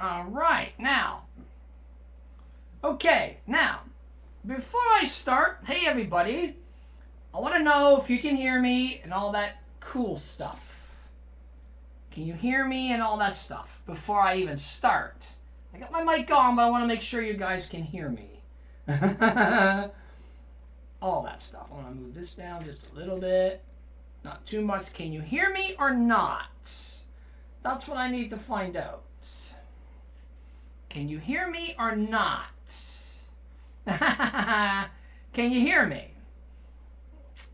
All right, now. Okay, now, before I start, hey everybody, I want to know if you can hear me and all that cool stuff. Can you hear me and all that stuff before I even start? I got my mic on, but I want to make sure you guys can hear me. All that stuff. I want to move this down just a little bit. Not too much. Can you hear me or not? That's what I need to find out. Can you hear me or not? Can you hear me?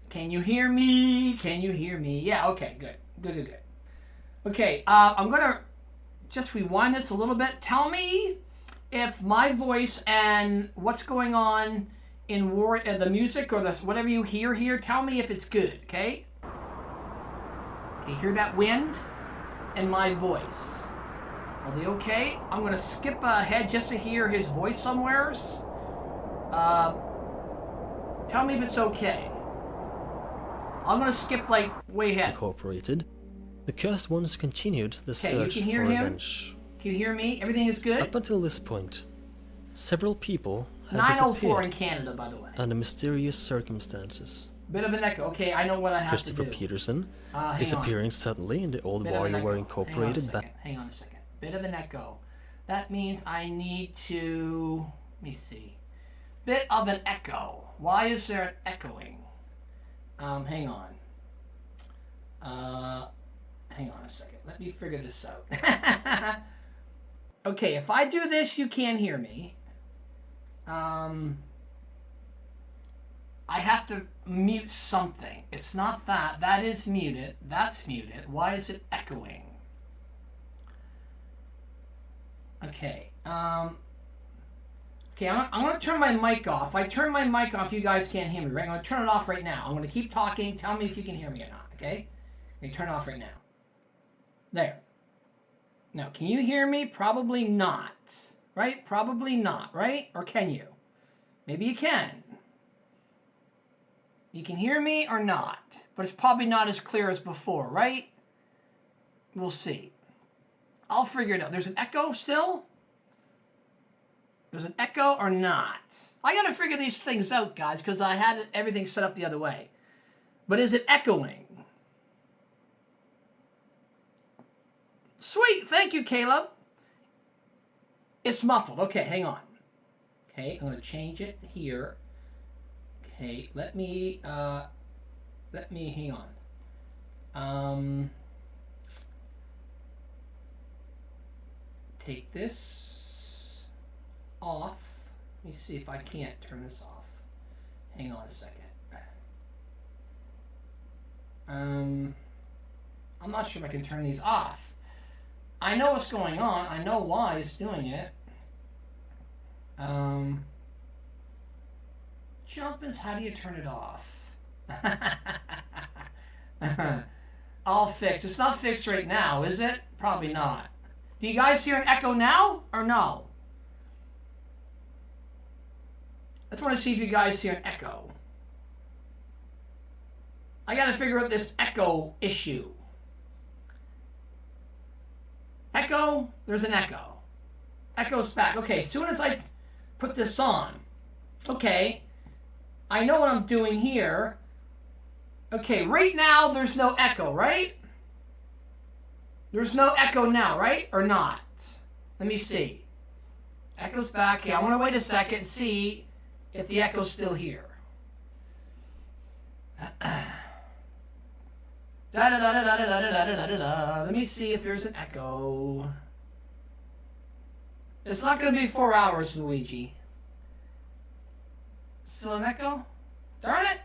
Can you hear me? Can you hear me? Yeah, okay, good. Good. Okay, I'm going to just rewind this a little bit. Tell me if my voice and what's going on in the music or whatever you hear here, tell me if it's good, okay? Can you hear that wind and my voice? Are they okay? I'm going to skip ahead just to hear his voice somewheres. Tell me if it's okay. I'm going to skip like way ahead. Incorporated. The cursed ones continued the search for revenge. Can you hear me? Everything is good? Up until this point, several people had 904 disappeared in Canada, by the way. under mysterious circumstances. Bit of an echo. Okay, I know what I have to do. Christopher Peterson disappearing suddenly in the old Wario were incorporated back. Hang on a second. Bit of an echo. That means I need to... Let me see. Bit of an echo. Why is there an echoing? Hang on. Hang on a second. Let me figure this out. Okay, if I do this, you can't hear me. I have to mute something. It's not that. That is muted. That's muted. Why is it echoing? Okay. Okay, I'm going to turn my mic off. If I turn my mic off, you guys can't hear me, right? I'm going to turn it off right now. I'm going to keep talking. Tell me if you can hear me or not, okay? Let me turn it off right now. There. Now, can you hear me? Probably not, right? Probably not, right? Or can you? Maybe you can. You can hear me or not, but it's probably not as clear as before, right? We'll see. I'll figure it out. There's an echo still? There's an echo or not? I got to figure these things out, guys, because I had everything set up the other way. But is it echoing? Sweet. Thank you, Caleb. It's muffled. Okay, hang on. Okay, I'm going to change it here. Okay, let me hang on. Take this off. Let me see if I can't turn this off. Hang on a second. I'm not sure if I can turn these off. I know what's going on. I know why it's doing it. Jumpins, how do you turn it off? All fixed. It's not fixed right now, is it? Probably not. Do you guys hear an echo now or no? I just want to see if you guys hear an echo. I got to figure out this echo issue. Echo? There's an echo. Echo's back. Okay, as soon as I put this on, okay, I know what I'm doing here. Okay, right now there's no echo, right? There's no echo now, right? Or not? Let me see. Echo's back. Okay, I want to wait a second and see if the echo's still here. Let me see if there's an echo. It's not going to be 4 hours, Luigi. Still an echo? Darn it!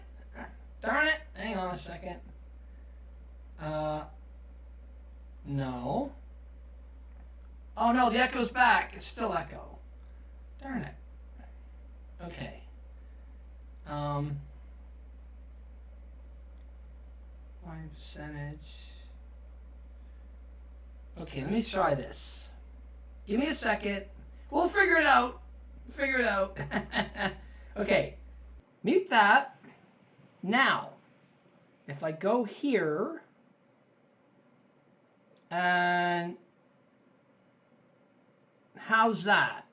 Darn it! Hang on a second. No. Oh no, the echo's back. It's still echo. Darn it. Okay. 5%. Okay, let me try this. Give me a second. We'll figure it out. Figure it out. Okay. Mute that. Now, if I go here and How's that?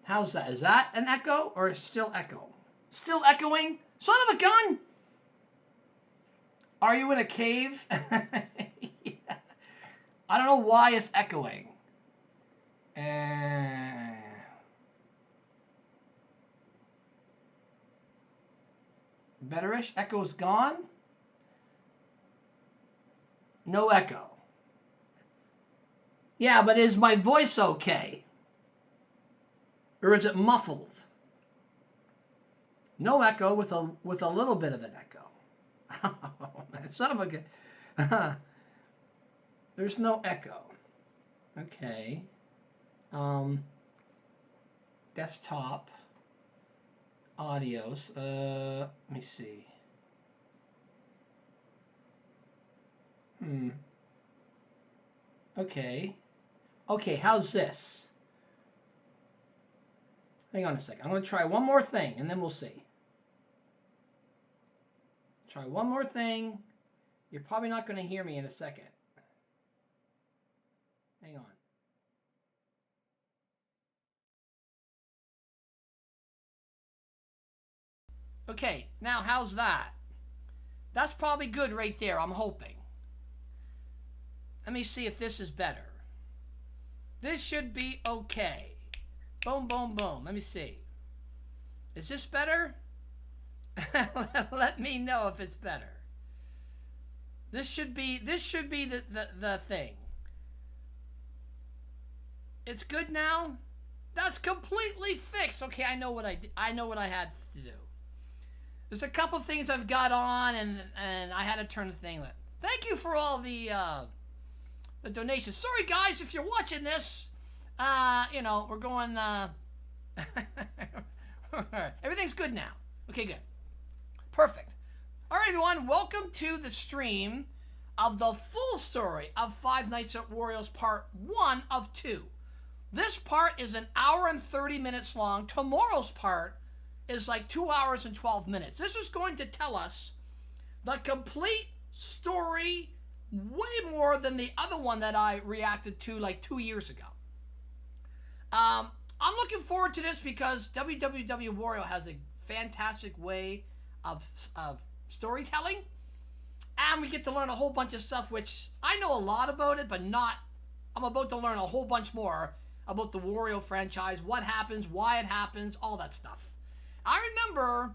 How's that? Is that an echo or still echo? Still echoing? Son of a gun! Are you in a cave? Yeah. I don't know why it's echoing. Betterish? Echo's gone? No echo. Yeah, but is my voice okay? Or is it muffled? No echo with a little bit of an echo. Oh, man, son of a gun. There's no echo. Okay. Desktop. Audios. Let me see. Okay. Okay, how's this? Hang on a second. I'm going to try one more thing, and then we'll see. Try one more thing. You're probably not going to hear me in a second. Hang on. Okay, now how's that? That's probably good right there, I'm hoping. Let me see if this is better. This should be okay. Boom, boom, boom. Let me see. Is this better? Let me know if it's better. This should be the thing. It's good now? That's completely fixed. Okay, I know what I had to do. There's a couple things I've got on and I had to turn the thing on. Thank you for all the donations. Sorry guys if you're watching this. You know, we're going everything's good now. Okay, good. Perfect. All right, everyone, welcome to the stream of the full story of Five Nights at Wario's Part 1 of 2. This part is an hour and 30 minutes long. Tomorrow's part is like 2 hours and 12 minutes. This is going to tell us the complete story, way more than the other one that I reacted to like 2 years ago. I'm looking forward to this because WWW Wario has a fantastic way of storytelling, and we get to learn a whole bunch of stuff, which I know a lot about it, but not. I'm about to learn a whole bunch more about the Wario franchise, what happens, why it happens, all that stuff. I remember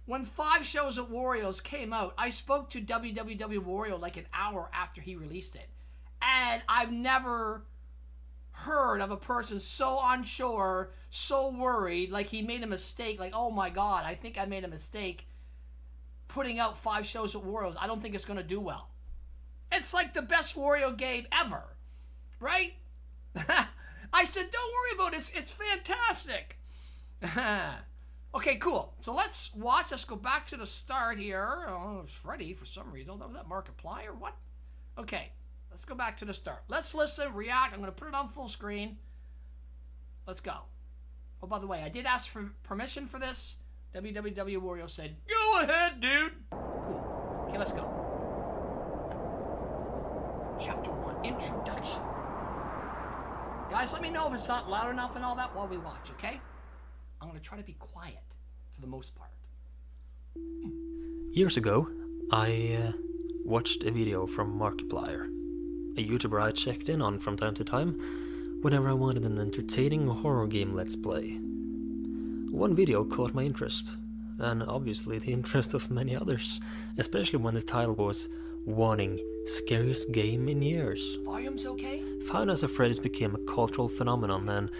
when 5 Shows at Wario's came out, I spoke to WWW Wario like an hour after he released it, and I've never heard of a person so unsure, so worried, like he made a mistake, like, oh my god, I think I made a mistake putting out 5 Shows at Wario's. I don't think it's going to do well. It's like the best Wario game ever, right? I said, don't worry about it, it's fantastic. Okay, cool. So let's watch, let's go back to the start here. Oh, it's Freddy for some reason. Was that Markiplier or what? Okay. Let's go back to the start. Let's listen, react. I'm going to put it on full screen. Let's go. Oh, by the way, I did ask for permission for this. WWW Wario said, go ahead, dude. Cool. Okay, let's go. Chapter 1, Introduction. Guys, let me know if it's not loud enough and all that while we watch, okay? I'm going to try to be quiet for the most part. Years ago, I watched a video from Markiplier, a YouTuber I checked in on from time to time whenever I wanted an entertaining horror game let's play. One video caught my interest, and obviously the interest of many others, especially when the title was Warning, Scariest Game in Years. Volume's okay? Five Nights at Freddy's became a cultural phenomenon, and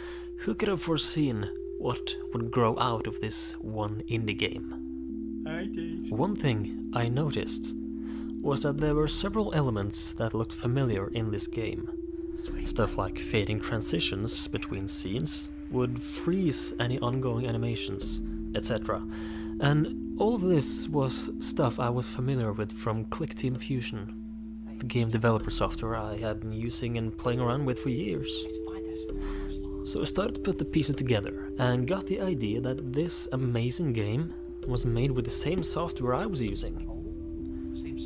who could have foreseen what would grow out of this one indie game? One thing I noticed was that there were several elements that looked familiar in this game. Sweet. Stuff like fading transitions between scenes would freeze any ongoing animations, etc. And all of this was stuff I was familiar with from ClickTeam Fusion, the game developer software I had been using and playing around with for years. So I started to put the pieces together and got the idea that this amazing game was made with the same software I was using.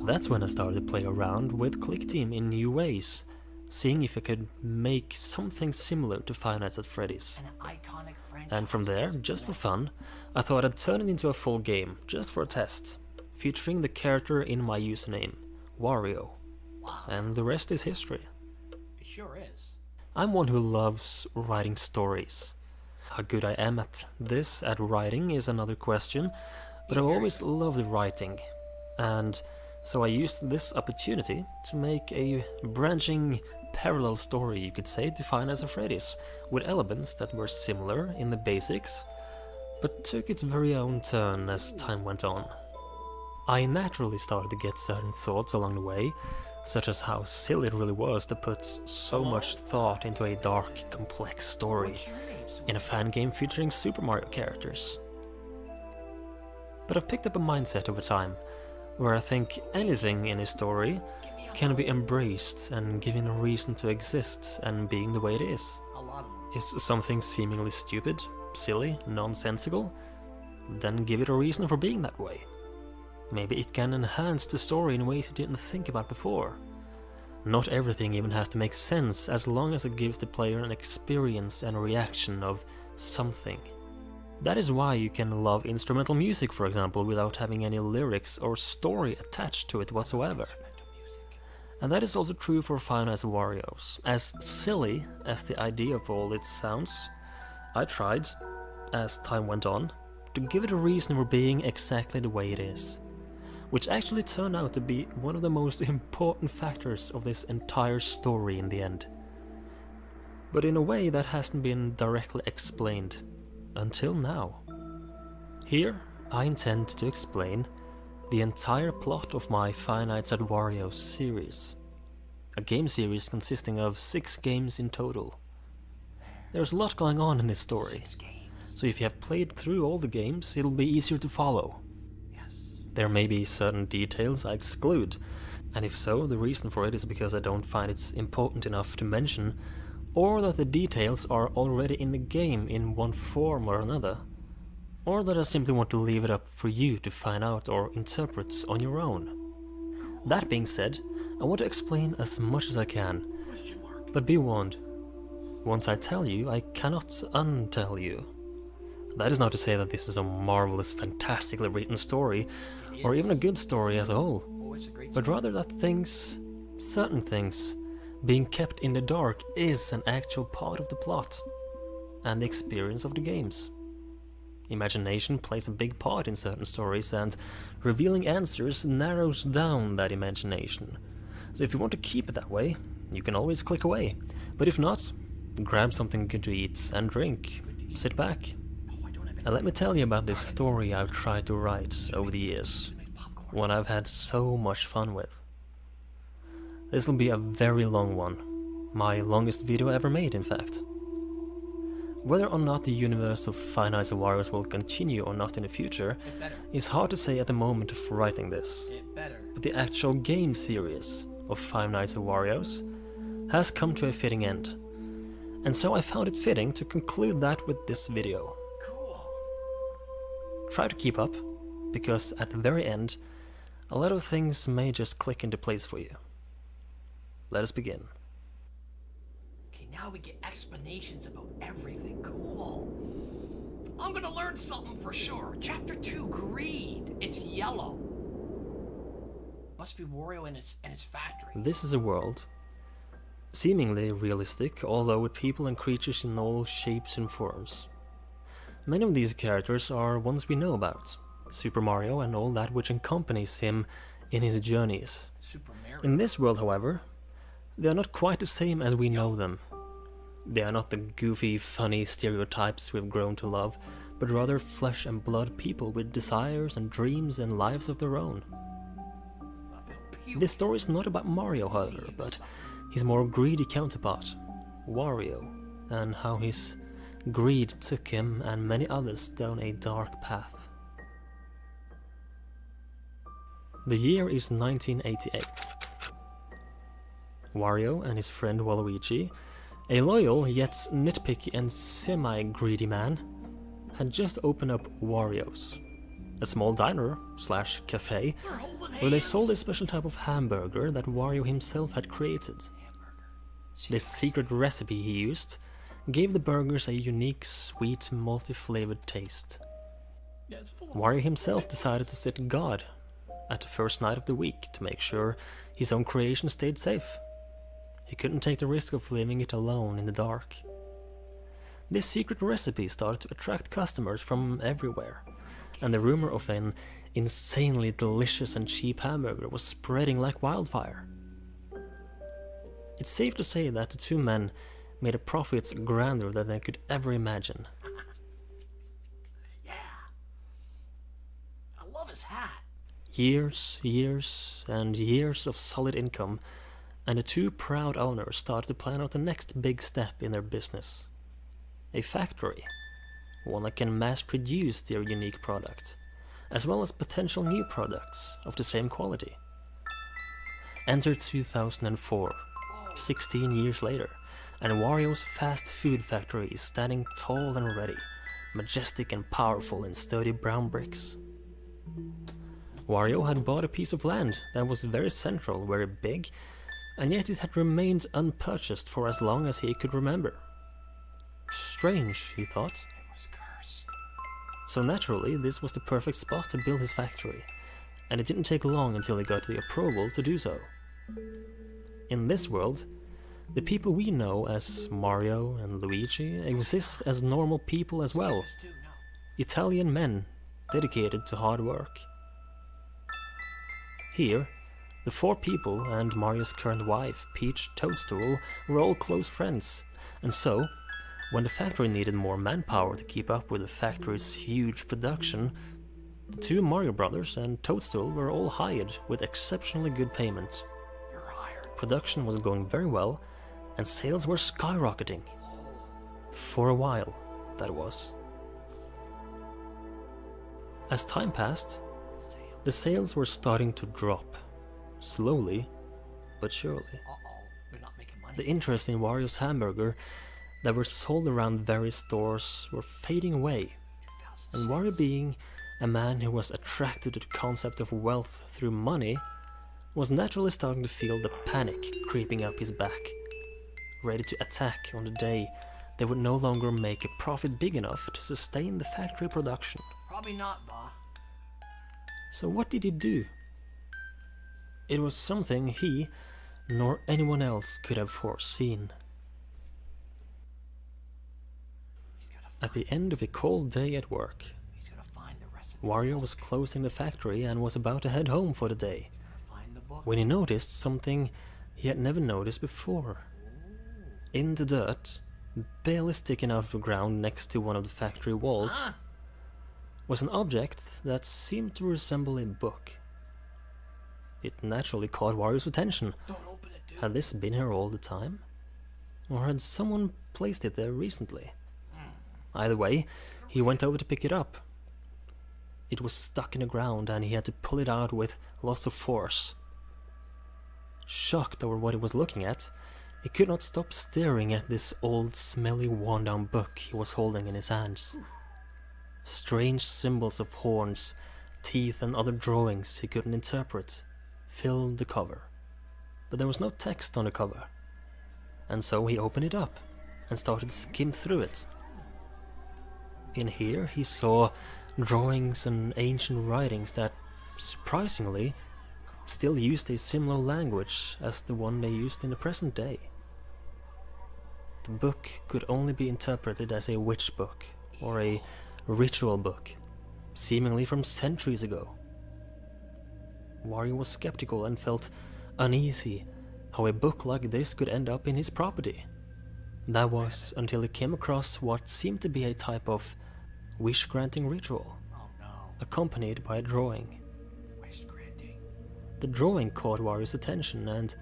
That's when I started to play around with ClickTeam in new ways, seeing if I could make something similar to Five Nights at Freddy's. An iconic franchise. And from there, just for fun, I thought I'd turn it into a full game, just for a test, featuring the character in my username, Wario. Wow. And the rest is history. It sure is. I'm one who loves writing stories. How good I am at writing, is another question, but I've always loved writing. And so I used this opportunity to make a branching parallel story, you could say, to Five Nights at Freddy's, with elements that were similar in the basics, but took its very own turn as time went on. I naturally started to get certain thoughts along the way, such as how silly it really was to put so much thought into a dark, complex story in a fan game featuring Super Mario characters. But I've picked up a mindset over time, where I think anything in a story can be embraced and given a reason to exist and being the way it is. Is something seemingly stupid, silly, nonsensical? Then give it a reason for being that way. Maybe it can enhance the story in ways you didn't think about before. Not everything even has to make sense, as long as it gives the player an experience and a reaction of something. That is why you can love instrumental music, for example, without having any lyrics or story attached to it whatsoever. And that is also true for Five Nights at Wario's. As silly as the idea of all it sounds, I tried, as time went on, to give it a reason for being exactly the way it is, which actually turned out to be one of the most important factors of this entire story in the end. But in a way that hasn't been directly explained until now. Here I intend to explain the entire plot of my Five Nights at Wario series, a game series consisting of 6 games in total. There's a lot going on in this story, so if you have played through all the games, it'll be easier to follow. There may be certain details I exclude, and if so, the reason for it is because I don't find it important enough to mention, or that the details are already in the game in one form or another, or that I simply want to leave it up for you to find out or interpret on your own. That being said, I want to explain as much as I can, but be warned, once I tell you, I cannot untell you. That is not to say that this is a marvelous, fantastically written story, or even a good story as a whole, but rather that certain things, being kept in the dark is an actual part of the plot, and the experience of the games. Imagination plays a big part in certain stories, and revealing answers narrows down that imagination. So if you want to keep it that way, you can always click away, but if not, grab something good to eat and drink, sit back. And let me tell you about this story I've tried to write over the years, one I've had so much fun with. This will be a very long one, my longest video ever made, in fact. Whether or not the universe of Five Nights at Wario's will continue or not in the future is hard to say at the moment of writing this, but the actual game series of Five Nights at Wario's has come to a fitting end, and so I found it fitting to conclude that with this video. Try to keep up, because at the very end, a lot of things may just click into place for you. Let us begin. Okay, now we get explanations about everything. Cool. I'm gonna learn something for sure. Chapter 2, Greed. It's yellow. Must be Wario and his factory. This is a world, seemingly realistic, although with people and creatures in all shapes and forms. Many of these characters are ones we know about, Super Mario and all that which accompanies him in his journeys. In this world, however, they are not quite the same as we know them. They are not the goofy, funny stereotypes we've grown to love, but rather flesh and blood people with desires and dreams and lives of their own. This story is not about Mario, however, but his more greedy counterpart, Wario, and how his greed took him and many others down a dark path. The year is 1988. Wario and his friend Waluigi, a loyal yet nitpicky and semi-greedy man, had just opened up Wario's, a small This secret recipe he used gave the burgers a unique, sweet, multi-flavored taste. Yeah, it's full of Wario himself decided to sit guard at the first night of the week to make sure his own creation stayed safe. He couldn't take the risk of leaving it alone in the dark. This secret recipe started to attract customers from everywhere, and the rumor of an insanely delicious and cheap hamburger was spreading like wildfire. It's safe to say that the two men made a profit grander than they could ever imagine. Yeah. I love his hat. Years and years of solid income, and the two proud owners started to plan out the next big step in their business. A factory, one that can mass produce their unique product, as well as potential new products of the same quality. Enter 2004, 16 years later, and Wario's fast food factory is standing tall and ready, majestic and powerful in sturdy brown bricks. Wario had bought a piece of land that was very central, very big, and yet it had remained unpurchased for as long as he could remember. Strange, he thought. It was cursed. So naturally, this was the perfect spot to build his factory, and it didn't take long until he got the approval to do so. In this world, the people we know as Mario and Luigi exist as normal people as well. This too, no. Italian men dedicated to hard work. Here, the four people and Mario's current wife, Peach Toadstool, were all close friends, and so, when the factory needed more manpower to keep up with the factory's huge production, the two Mario brothers and Toadstool were all hired with exceptionally good payment. You're hired. Production was going very well, and sales were skyrocketing. For a while, that was. As time passed, the sales were starting to drop, slowly but surely. They're not making money. The interest in Wario's hamburger that were sold around various stores were fading away, and Wario, being a man who was attracted to the concept of wealth through money, was naturally starting to feel the panic creeping up his back, ready to attack on the day they would no longer make a profit big enough to sustain the factory production. Probably not, Va. So what did he do? It was something he, nor anyone else, could have foreseen. At the end of a cold day at work, He's gonna find the recipe. Wario was closing the factory and was about to head home for the day, He's gonna find the book. when he noticed something he had never noticed before. In the dirt, barely sticking out of the ground next to one of the factory walls, was an object that seemed to resemble a book. It naturally caught Wario's attention. Don't open it, dude. Had this been here all the time? Or had someone placed it there recently? Either way, he went over to pick it up. It was stuck in the ground and he had to pull it out with lots of force. Shocked over what he was looking at, he could not stop staring at this old, smelly, worn-down book he was holding in his hands. Strange symbols of horns, teeth and other drawings he couldn't interpret filled the cover. But there was no text on the cover, and so he opened it up and started to skim through it. In here he saw drawings and ancient writings that, surprisingly, still used a similar language as the one they used in the present day. The book could only be interpreted as a witch book or a ritual book, seemingly from centuries ago. Wario was skeptical and felt uneasy how a book like this could end up in his property. That was until he came across what seemed to be a type of wish-granting ritual, Oh no. accompanied by a drawing. Wish granting. The drawing caught Wario's attention and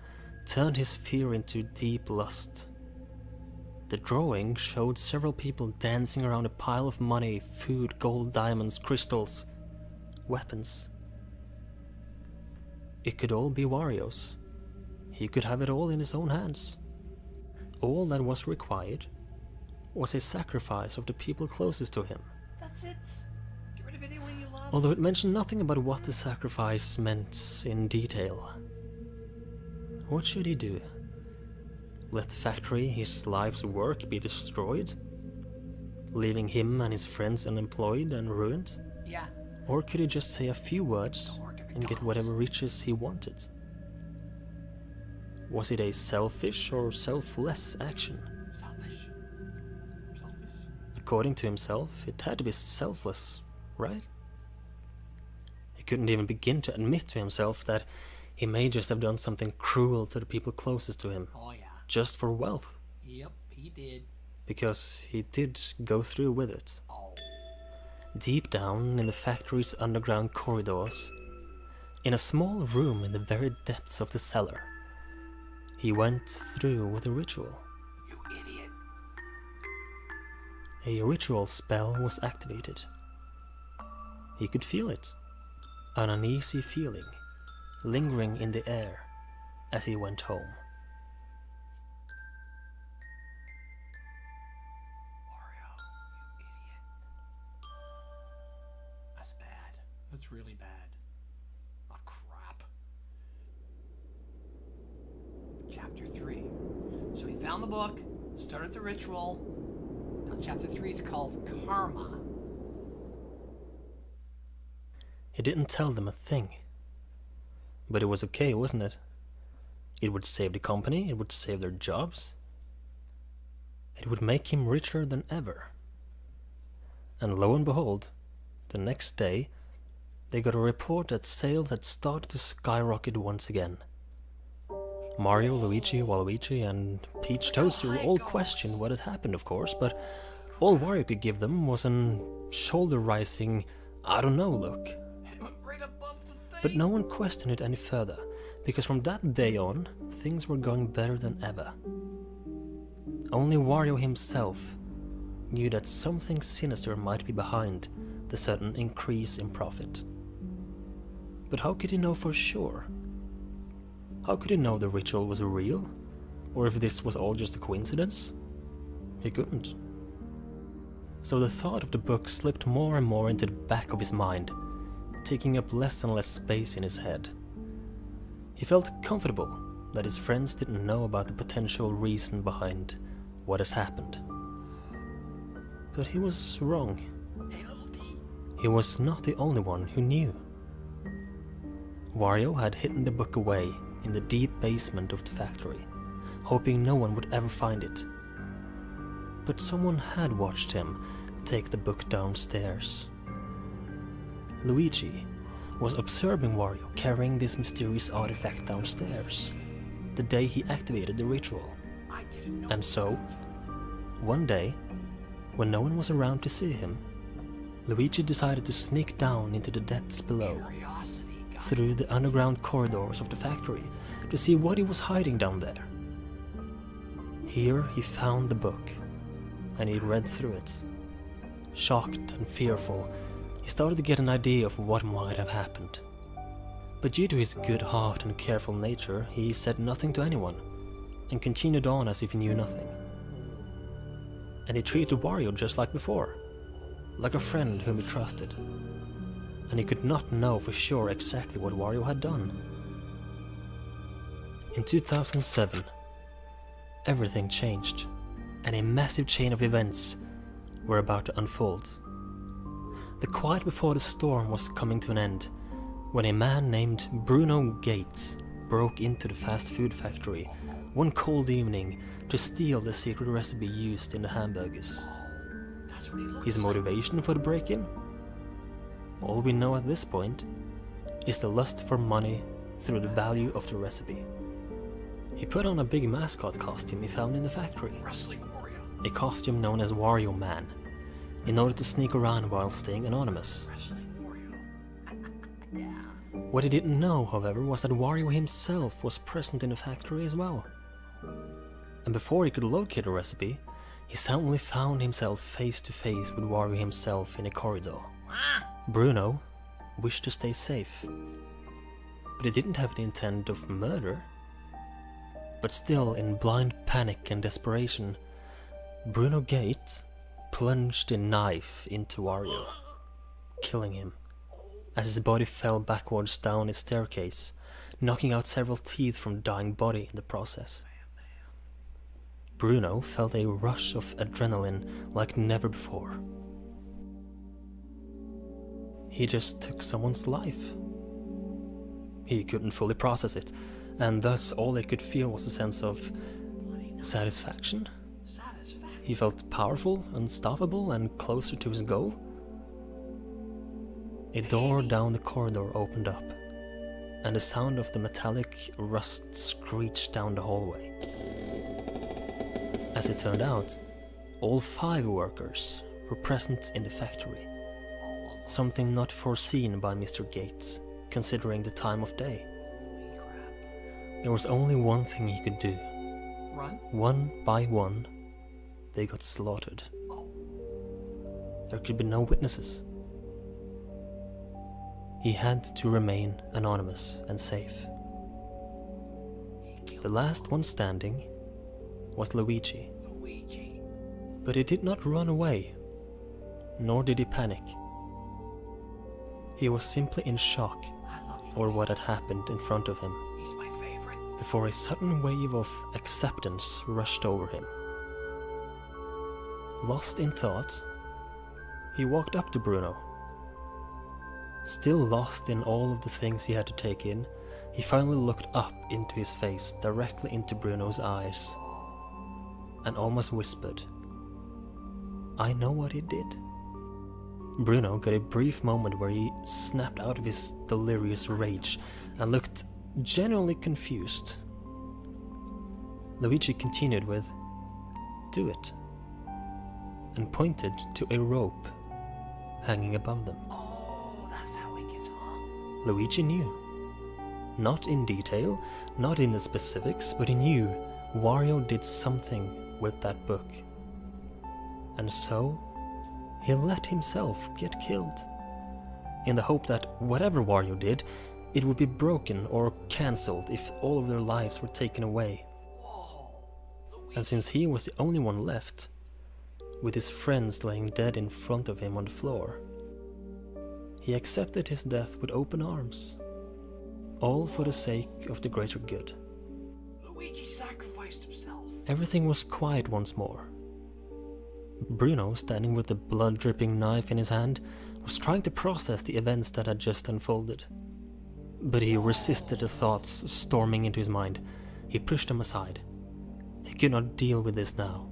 turned his fear into deep lust. The drawing showed several people dancing around a pile of money, food, gold, diamonds, crystals, weapons. It could all be Wario's. He could have it all in his own hands. All that was required was a sacrifice of the people closest to him. That's it. Get rid of anyone you love. Although it mentioned nothing about what the sacrifice meant in detail. What should he do? Let the factory, his life's work, be destroyed, leaving him and his friends unemployed and ruined? Yeah. Or could he just say a few words and get whatever riches he wanted? Was it a selfish or selfless action? Selfish. According to himself, it had to be selfless, right? He couldn't even begin to admit to himself that he may just have done something cruel to the people closest to him, Oh, yeah. just for wealth, Yep, he did. because he did go through with it. Oh. Deep down in the factory's underground corridors, in a small room in the very depths of the cellar, he went through with a ritual. You idiot. A ritual spell was activated. He could feel it, an uneasy feeling, lingering in the air as he went home. Wario, you idiot. That's bad. That's really bad. Oh, crap. Chapter 3. So we found the book, started the ritual. Now chapter 3 is called Karma. He didn't tell them a thing. But it was okay, wasn't it? It would save the company, it would save their jobs. It would make him richer than ever. And lo and behold, the next day, they got a report that sales had started to skyrocket once again. Mario, Luigi, Waluigi, and Peach Toaster all questioned what had happened, of course, but all Wario could give them was an shoulder-rising, I don't know look. It went right above the thing. But no one questioned it any further, because from that day on, things were going better than ever. Only Wario himself knew that something sinister might be behind the sudden increase in profit. But how could he know for sure? How could he know the ritual was real? Or if this was all just a coincidence? He couldn't. So the thought of the book slipped more and more into the back of his mind, taking up less and less space in his head. He felt comfortable that his friends didn't know about the potential reason behind what has happened. But he was wrong. Hey, little D. He was not the only one who knew. Wario had hidden the book away in the deep basement of the factory, hoping no one would ever find it. But someone had watched him take the book downstairs. Luigi was observing Wario carrying this mysterious artifact downstairs, the day he activated the ritual. I didn't know. And so, one day, when no one was around to see him, Luigi decided to sneak down into the depths below, Curiosity got through the underground corridors of the factory, to see what he was hiding down there. Here he found the book, and he read through it. Shocked and fearful, he started to get an idea of what might have happened. But due to his good heart and careful nature, he said nothing to anyone, and continued on as if he knew nothing. And he treated Wario just like before, like a friend whom he trusted. And he could not know for sure exactly what Wario had done. In 2007, everything changed, and a massive chain of events were about to unfold. The quiet before the storm was coming to an end, when a man named Bruno Gates broke into the fast food factory one cold evening to steal the secret recipe used in the hamburgers. That's what he looks His motivation for the break-in? All we know at this point is the lust for money through the value of the recipe. He put on a big mascot costume he found in the factory, like. Wrestling Wario. a costume known as Wario Man, in order to sneak around while staying anonymous. Wrestling Wario. Yeah. What he didn't know, however, was that Wario himself was present in the factory as well. And before he could locate the recipe, he suddenly found himself face to face with Wario himself in a corridor. Bruno wished to stay safe, but he didn't have the intent of murder. But still, in blind panic and desperation, Bruno Gate plunged a knife into Wario, killing him as his body fell backwards down a staircase, knocking out several teeth from the dying body in the process. Bruno felt a rush of adrenaline like never before. He just took someone's life. He couldn't fully process it, and thus all he could feel was a sense of satisfaction. He felt powerful, unstoppable, and closer to his goal. A door down the corridor opened up, and the sound of the metallic rust screeched down the hallway. As it turned out, all 5 workers were present in the factory, something not foreseen by Mr. Gates, considering the time of day. There was only one thing he could do. Run? One by one, they got slaughtered. There could be no witnesses. He had to remain anonymous and safe. The last one standing was Luigi. But he did not run away, nor did he panic. He was simply in shock over what had happened in front of him, before a sudden wave of acceptance rushed over him. Lost in thought, he walked up to Bruno. Still lost in all of the things he had to take in, he finally looked up into his face, directly into Bruno's eyes, and almost whispered, "I know what he did." Bruno got a brief moment where he snapped out of his delirious rage and looked genuinely confused. Luigi continued with, "Do it," and pointed to a rope hanging above them. That's how it gets hung. Luigi knew. Not in detail, not in the specifics, but he knew Wario did something with that book. And so, he let himself get killed, in the hope that whatever Wario did, it would be broken or cancelled if all of their lives were taken away. And since he was the only one left, with his friends laying dead in front of him on the floor, he accepted his death with open arms, all for the sake of the greater good. Luigi sacrificed himself. Everything was quiet once more. Bruno, standing with the blood-dripping knife in his hand, was trying to process the events that had just unfolded. But he resisted the thoughts storming into his mind. He pushed them aside. He could not deal with this now.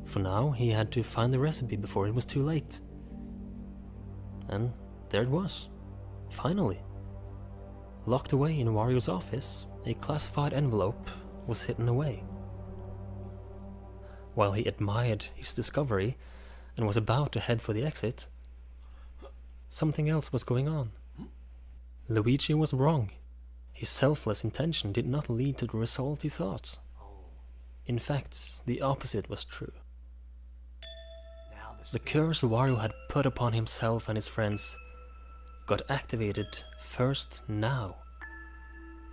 For now, he had to find the recipe before it was too late. And there it was. Finally. Locked away in Wario's office, a classified envelope was hidden away. While he admired his discovery and was about to head for the exit, something else was going on. Luigi was wrong. His selfless intention did not lead to the result he thought. In fact, the opposite was true. The curse Wario had put upon himself and his friends got activated first now,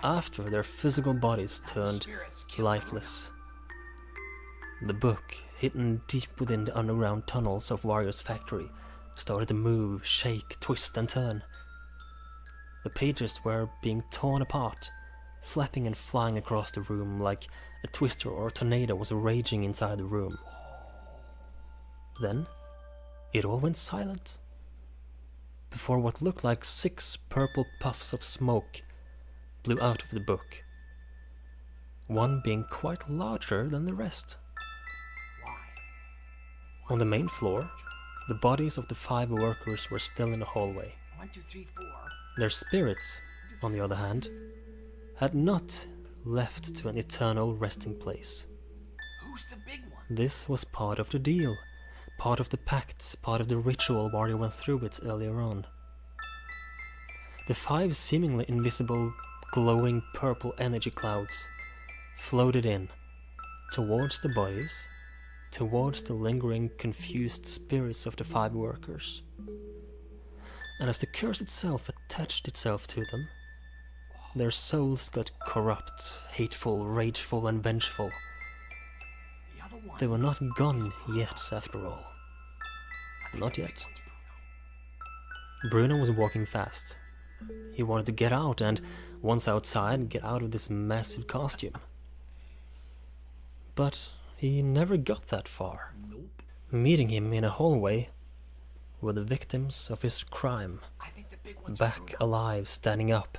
after their physical bodies turned lifeless. The book, hidden deep within the underground tunnels of Wario's factory, started to move, shake, twist and turn. The pages were being torn apart, flapping and flying across the room like a twister or a tornado was raging inside the room. Then, it all went silent, before what looked like 6 purple puffs of smoke blew out of the book, one being quite larger than the rest. On the main floor, the bodies of the 5 workers were still in the hallway. 1, 2, 3, 4. Their spirits, on the other hand, had not left to an eternal resting place. Who's the big one? This was part of the deal, part of the pact, part of the ritual Wario went through with earlier on. The 5 seemingly invisible, glowing purple energy clouds floated in, towards the bodies, towards the lingering, confused spirits of the 5 workers. And as the curse itself attached itself to them, their souls got corrupt, hateful, rageful, and vengeful. They were not gone yet, after all. Not yet. Bruno was walking fast. He wanted to get out and, once outside, get out of this massive costume. But he never got that far. Nope. Meeting him in a hallway were the victims of his crime, I think the big ones back alive, standing up.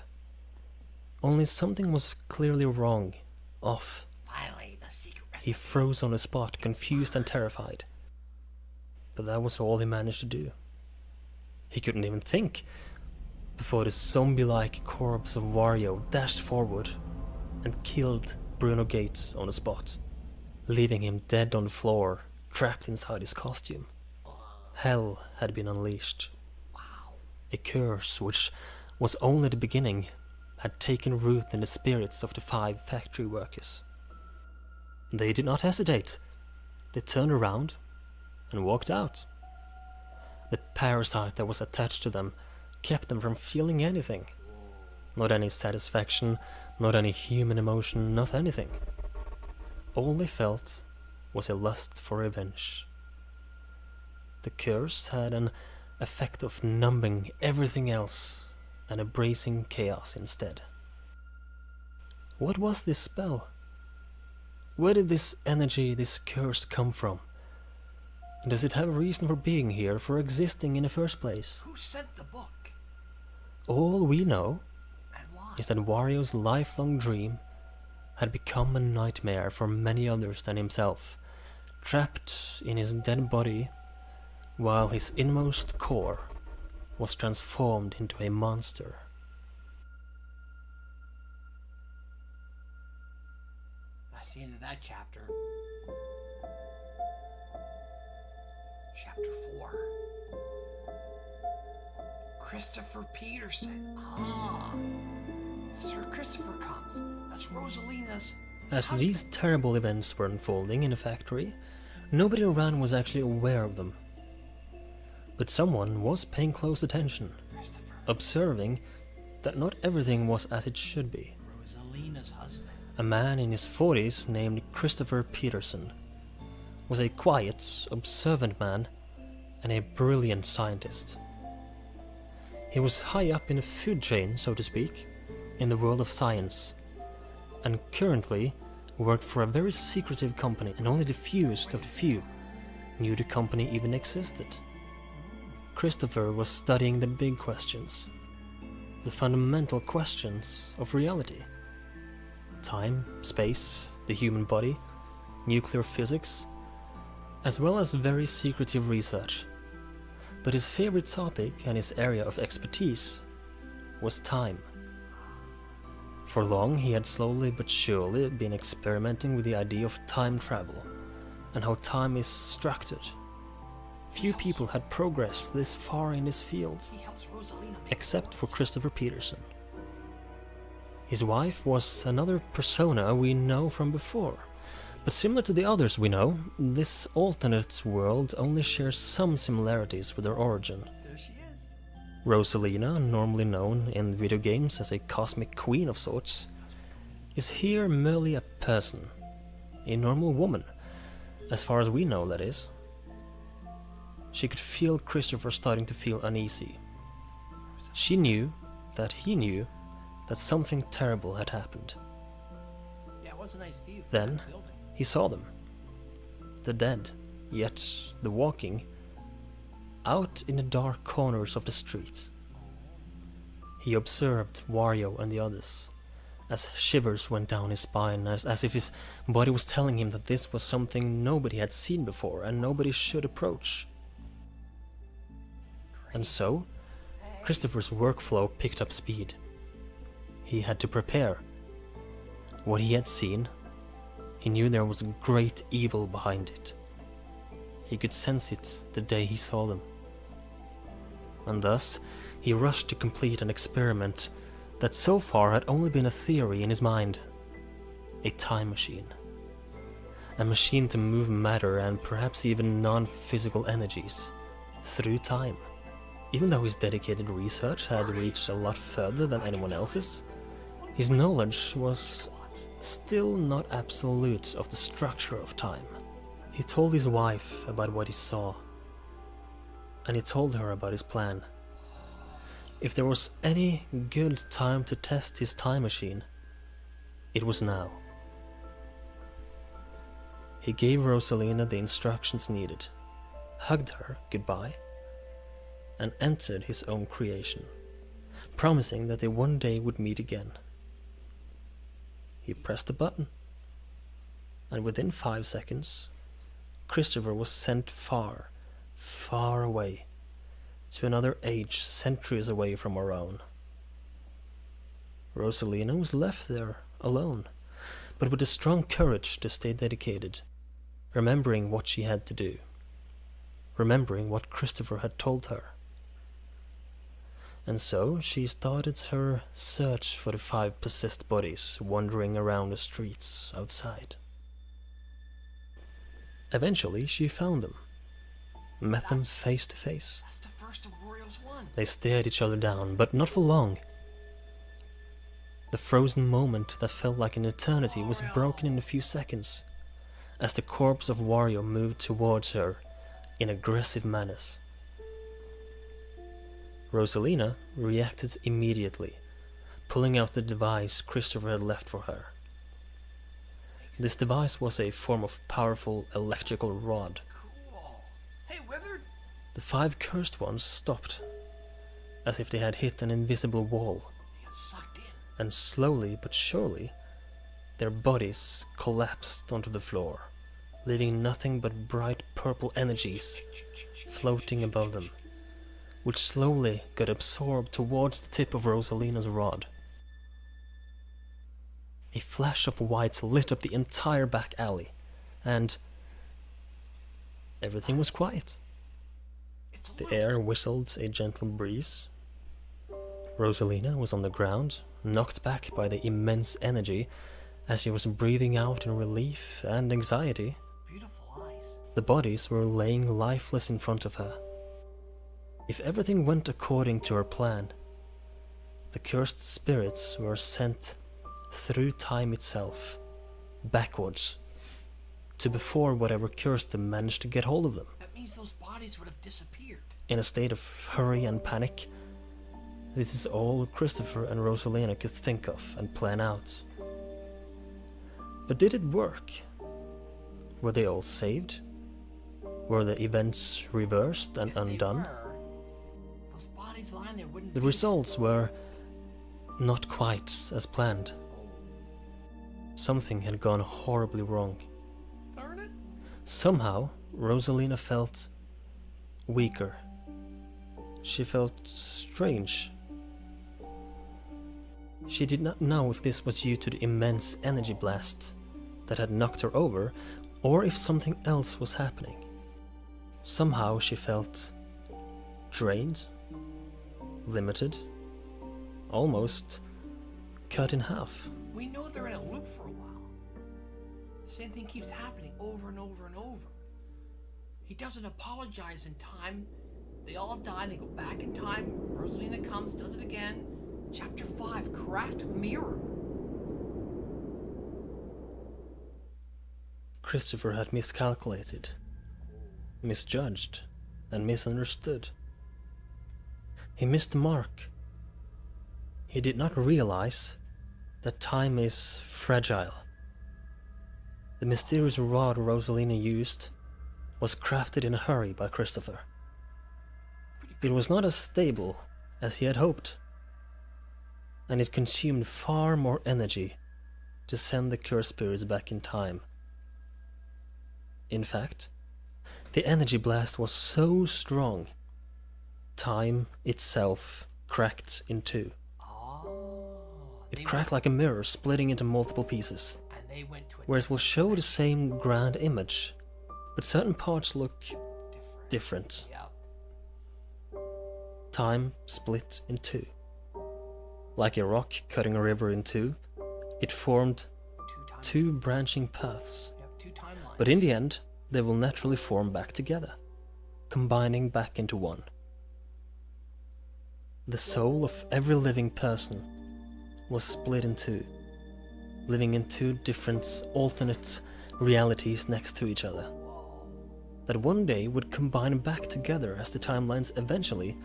Only something was clearly wrong, off. Finally, the secret recipe. He froze on the spot, confused and terrified. But that was all he managed to do. He couldn't even think, before the zombie-like corpse of Wario dashed forward and killed Bruno Gates on the spot, leaving him dead on the floor, trapped inside his costume. Hell had been unleashed. Wow. A curse which was only the beginning had taken root in the spirits of the 5 factory workers. They did not hesitate. They turned around and walked out. The parasite that was attached to them kept them from feeling anything. Not any satisfaction, not any human emotion, not anything. All they felt was a lust for revenge. The curse had an effect of numbing everything else and embracing chaos instead. What was this spell? Where did this energy, this curse come from? And does it have a reason for being here, for existing in the first place? Who sent the book? All we know And why? is that Wario's lifelong dream had become a nightmare for many others than himself, trapped in his dead body, while his inmost core was transformed into a monster. That's the end of that chapter. Chapter 4. Christopher Peterson. Ah. This is where Christopher comes. That's Rosalina's As husband. these terrible events were unfolding in the factory, nobody around was actually aware of them. But someone was paying close attention, Christopher. observing that not everything was as it should be. Rosalina's husband. A man in his 40s named Christopher Peterson was a quiet, observant man and a brilliant scientist. He was high up in the food chain, so to speak, in the world of science, and currently worked for a very secretive company, and only the fewest of the few knew the company even existed. Christopher was studying the big questions, the fundamental questions of reality. Time, space, the human body, nuclear physics, as well as very secretive research. But his favorite topic and his area of expertise was time. For long he had slowly but surely been experimenting with the idea of time travel and how time is structured. Few people had progressed this far in this field, He helps Rosalina make except for Christopher Peterson. His wife was another persona we know from before, but similar to the others we know, this alternate world only shares some similarities with their origin. There she is. Rosalina, normally known in video games as a cosmic queen of sorts, is here merely a person, a normal woman, as far as we know, that is. She could feel Christopher starting to feel uneasy. She knew that he knew that something terrible had happened. Yeah, it was a nice view from Then that building. he saw them. The dead, yet the walking, out in the dark corners of the street. He observed Wario and the others, as shivers went down his spine, as if his body was telling him that this was something nobody had seen before and nobody should approach. And so, Christopher's workflow picked up speed. He had to prepare. What he had seen, he knew there was a great evil behind it. He could sense it the day he saw them. And thus, he rushed to complete an experiment that so far had only been a theory in his mind. A time machine. A machine to move matter and perhaps even non-physical energies through time. Even though his dedicated research had reached a lot further than anyone else's, his knowledge was still not absolute of the structure of time. He told his wife about what he saw, and he told her about his plan. If there was any good time to test his time machine, it was now. He gave Rosalina the instructions needed, hugged her goodbye, and entered his own creation, promising that they one day would meet again. He pressed the button, and within 5 seconds, Christopher was sent far, far away, to another age centuries away from our own. Rosalina was left there alone, but with the strong courage to stay dedicated, remembering what she had to do, remembering what Christopher had told her. And so she started her search for the 5 possessed bodies wandering around the streets outside. Eventually she found them, met them face to face. That's the first of Wario's one. They stared each other down, but not for long. The frozen moment that felt like an eternity was broken in a few seconds, as the corpse of Wario moved towards her in aggressive manners. Rosalina reacted immediately, pulling out the device Christopher had left for her. This device was a form of powerful electrical rod. Cool. Hey, Wizard. The 5 cursed ones stopped, as if they had hit an invisible wall, He got sucked in. and slowly but surely, their bodies collapsed onto the floor, leaving nothing but bright purple energies floating above them, which slowly got absorbed towards the tip of Rosalina's rod. A flash of white lit up the entire back alley, and everything was quiet. The air whistled a gentle breeze. Rosalina was on the ground, knocked back by the immense energy as she was breathing out in relief and anxiety. Beautiful eyes. The bodies were laying lifeless in front of her. If everything went according to her plan, the cursed spirits were sent through time itself, backwards, to before whatever cursed them managed to get hold of them. That means those bodies would have disappeared. In a state of hurry and panic, this is all Christopher and Rosalina could think of and plan out. But did it work? Were they all saved? Were the events reversed and If they undone? were, those bodies lying there wouldn't The be results were not quite as planned. Something had gone horribly wrong. Darn it. Somehow, Rosalina felt weaker. She felt strange. She did not know if this was due to the immense energy blast that had knocked her over, or if something else was happening. Somehow she felt drained, limited, almost cut in half. We know they're in a loop for a while. The same thing keeps happening over and over and over. He doesn't apologize in time. They all die, they go back in time. Rosalina comes, does it again. Chapter 5, Cracked Mirror. Christopher had miscalculated, misjudged, and misunderstood. He missed the mark. He did not realize that time is fragile. The mysterious rod Rosalina used was crafted in a hurry by Christopher. It was not as stable as he had hoped, and it consumed far more energy to send the cursed spirits back in time. In fact, the energy blast was so strong, time itself cracked in 2. It cracked like a mirror, splitting into multiple pieces, And they went to a where it will show the same grand image, but certain parts look different. Yep. Time split in 2. Like a rock cutting a river in 2, it formed 2 branching paths. Yep, 2 timelines. But in the end, they will naturally form back together, combining back into one. The soul of every living person was split in 2, living in 2 different alternate realities next to each other, that one day would combine back together as the timelines eventually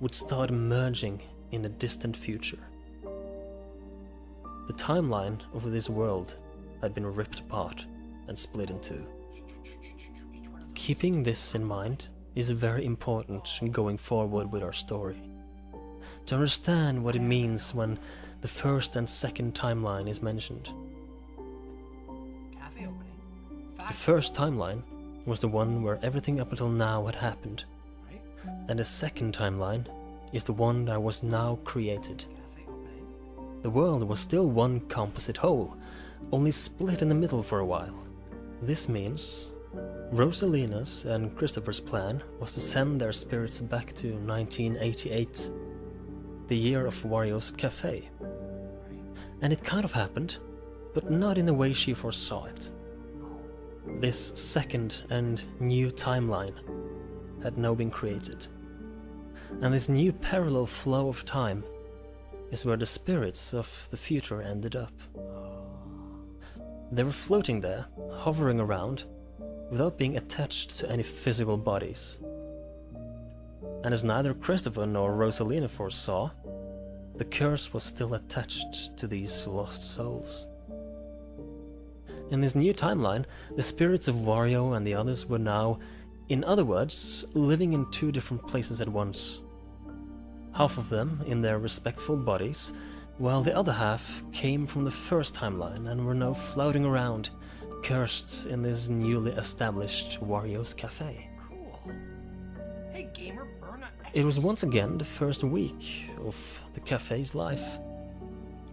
would start merging in a distant future. The timeline of this world had been ripped apart, and split in two. Keeping this in mind is very important going forward with our story. To understand what it means when the first and second timeline is mentioned. Cafe opening. The first timeline was the one where everything up until now had happened. Right. And the second timeline is the one that was now created. Cafe opening. The world was still one composite whole, only split in the middle for a while. This means Rosalina's and Christopher's plan was to send their spirits back to 1988, the year of Wario's cafe. And it kind of happened, but not in the way she foresaw it. This second and new timeline had now been created. And this new parallel flow of time is where the spirits of the future ended up. They were floating there, hovering around, without being attached to any physical bodies. And as neither Christopher nor Rosalina foresaw, the curse was still attached to these lost souls. In this new timeline, the spirits of Wario and the others were now, in other words, living in two different places at once. Half of them in their respectful bodies, while the other half came from the first timeline and were now floating around, cursed in this newly established Wario's cafe. Cool. Hey, gamer, burn a... It was once again the first week of the cafe's life.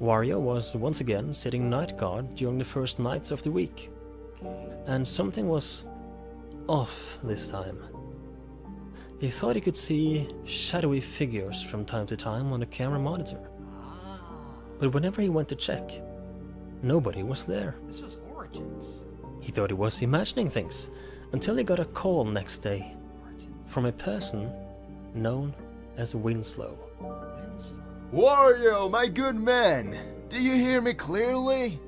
Wario was once again sitting night guard during the first nights of the week. Okay. And something was off this time. He thought he could see shadowy figures from time to time on the camera monitor. Ah. But whenever he went to check, nobody was there. This was Origins. He thought he was imagining things, until he got a call next day Origins. from a person known as Winslow. Winslow. Wario, my good man, do you hear me clearly?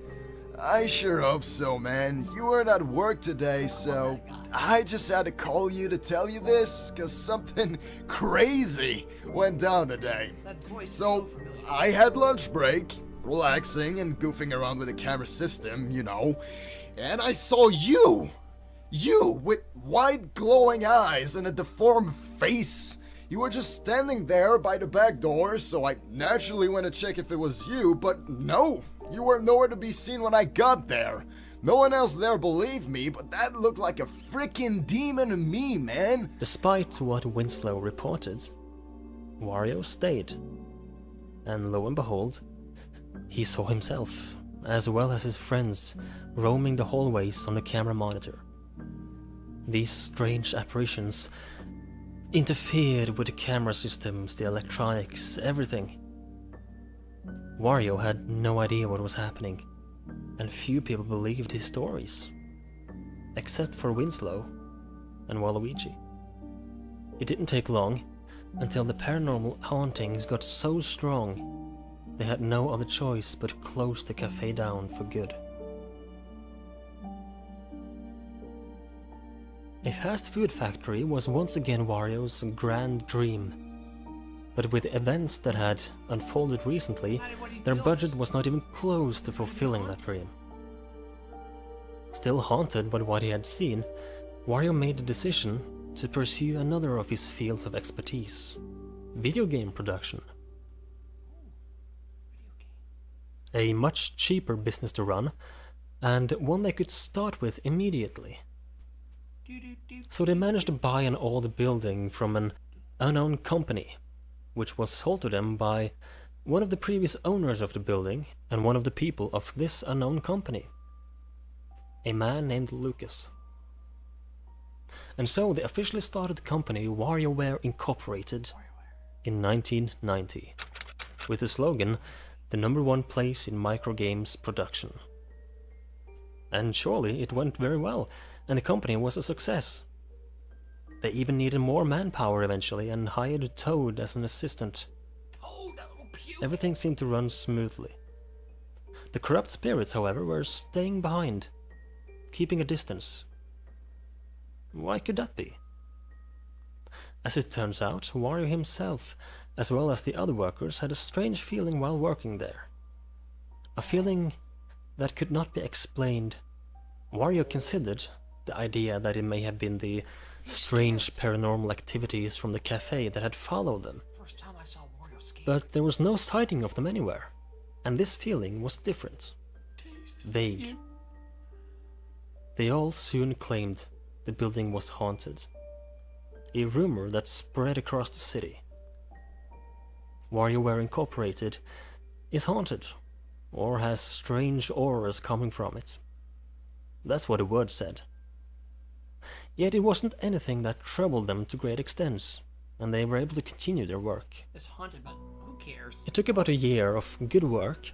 I sure hope so, man. You weren't at work today, so I just had to call you to tell you this, cause something crazy went down today. That voice is So, familiar. I had lunch break, relaxing and goofing around with the camera system, you know, and I saw you! You, with wide glowing eyes and a deformed face. You were just standing there by the back door, so I naturally went to check if it was you, but no! You were nowhere to be seen when I got there. No one else there believed me, but that looked like a freaking demon to me, man. Despite what Winslow reported, Wario stayed. And lo and behold, he saw himself, as well as his friends, roaming the hallways on the camera monitor. These strange apparitions interfered with the camera systems, the electronics, everything. Wario had no idea what was happening, and few people believed his stories, except for Winslow and Waluigi. It didn't take long until the paranormal hauntings got so strong they had no other choice but close the cafe down for good. A fast food factory was once again Wario's grand dream. But with events that had unfolded recently, their budget was not even close to fulfilling that dream. Still haunted by what he had seen, Wario made the decision to pursue another of his fields of expertise: video game production. A much cheaper business to run, and one they could start with immediately. So they managed to buy an old building from an unknown company, which was sold to them by one of the previous owners of the building and one of the people of this unknown company, a man named Lucas. And so they officially started the company WarioWare Incorporated in 1990, with the slogan, "The #1 place in microgames production." And surely it went very well, and the company was a success. They even needed more manpower eventually and hired Toad as an assistant. Oh, that little puke. Everything seemed to run smoothly. The corrupt spirits, however, were staying behind, keeping a distance. Why could that be? As it turns out, Wario himself, as well as the other workers, had a strange feeling while working there. A feeling that could not be explained Wario considered the idea that it may have been the strange paranormal activities from the cafe that had followed them. First time I saw Wario skate. But there was no sighting of them anywhere, and this feeling was different, vague. They all soon claimed the building was haunted, a rumor that spread across the city. WarioWare Incorporated is haunted, or has strange auras coming from it. That's what the word said. Yet it wasn't anything that troubled them to great extents, and they were able to continue their work. It's haunted, but who cares? It took about a year of good work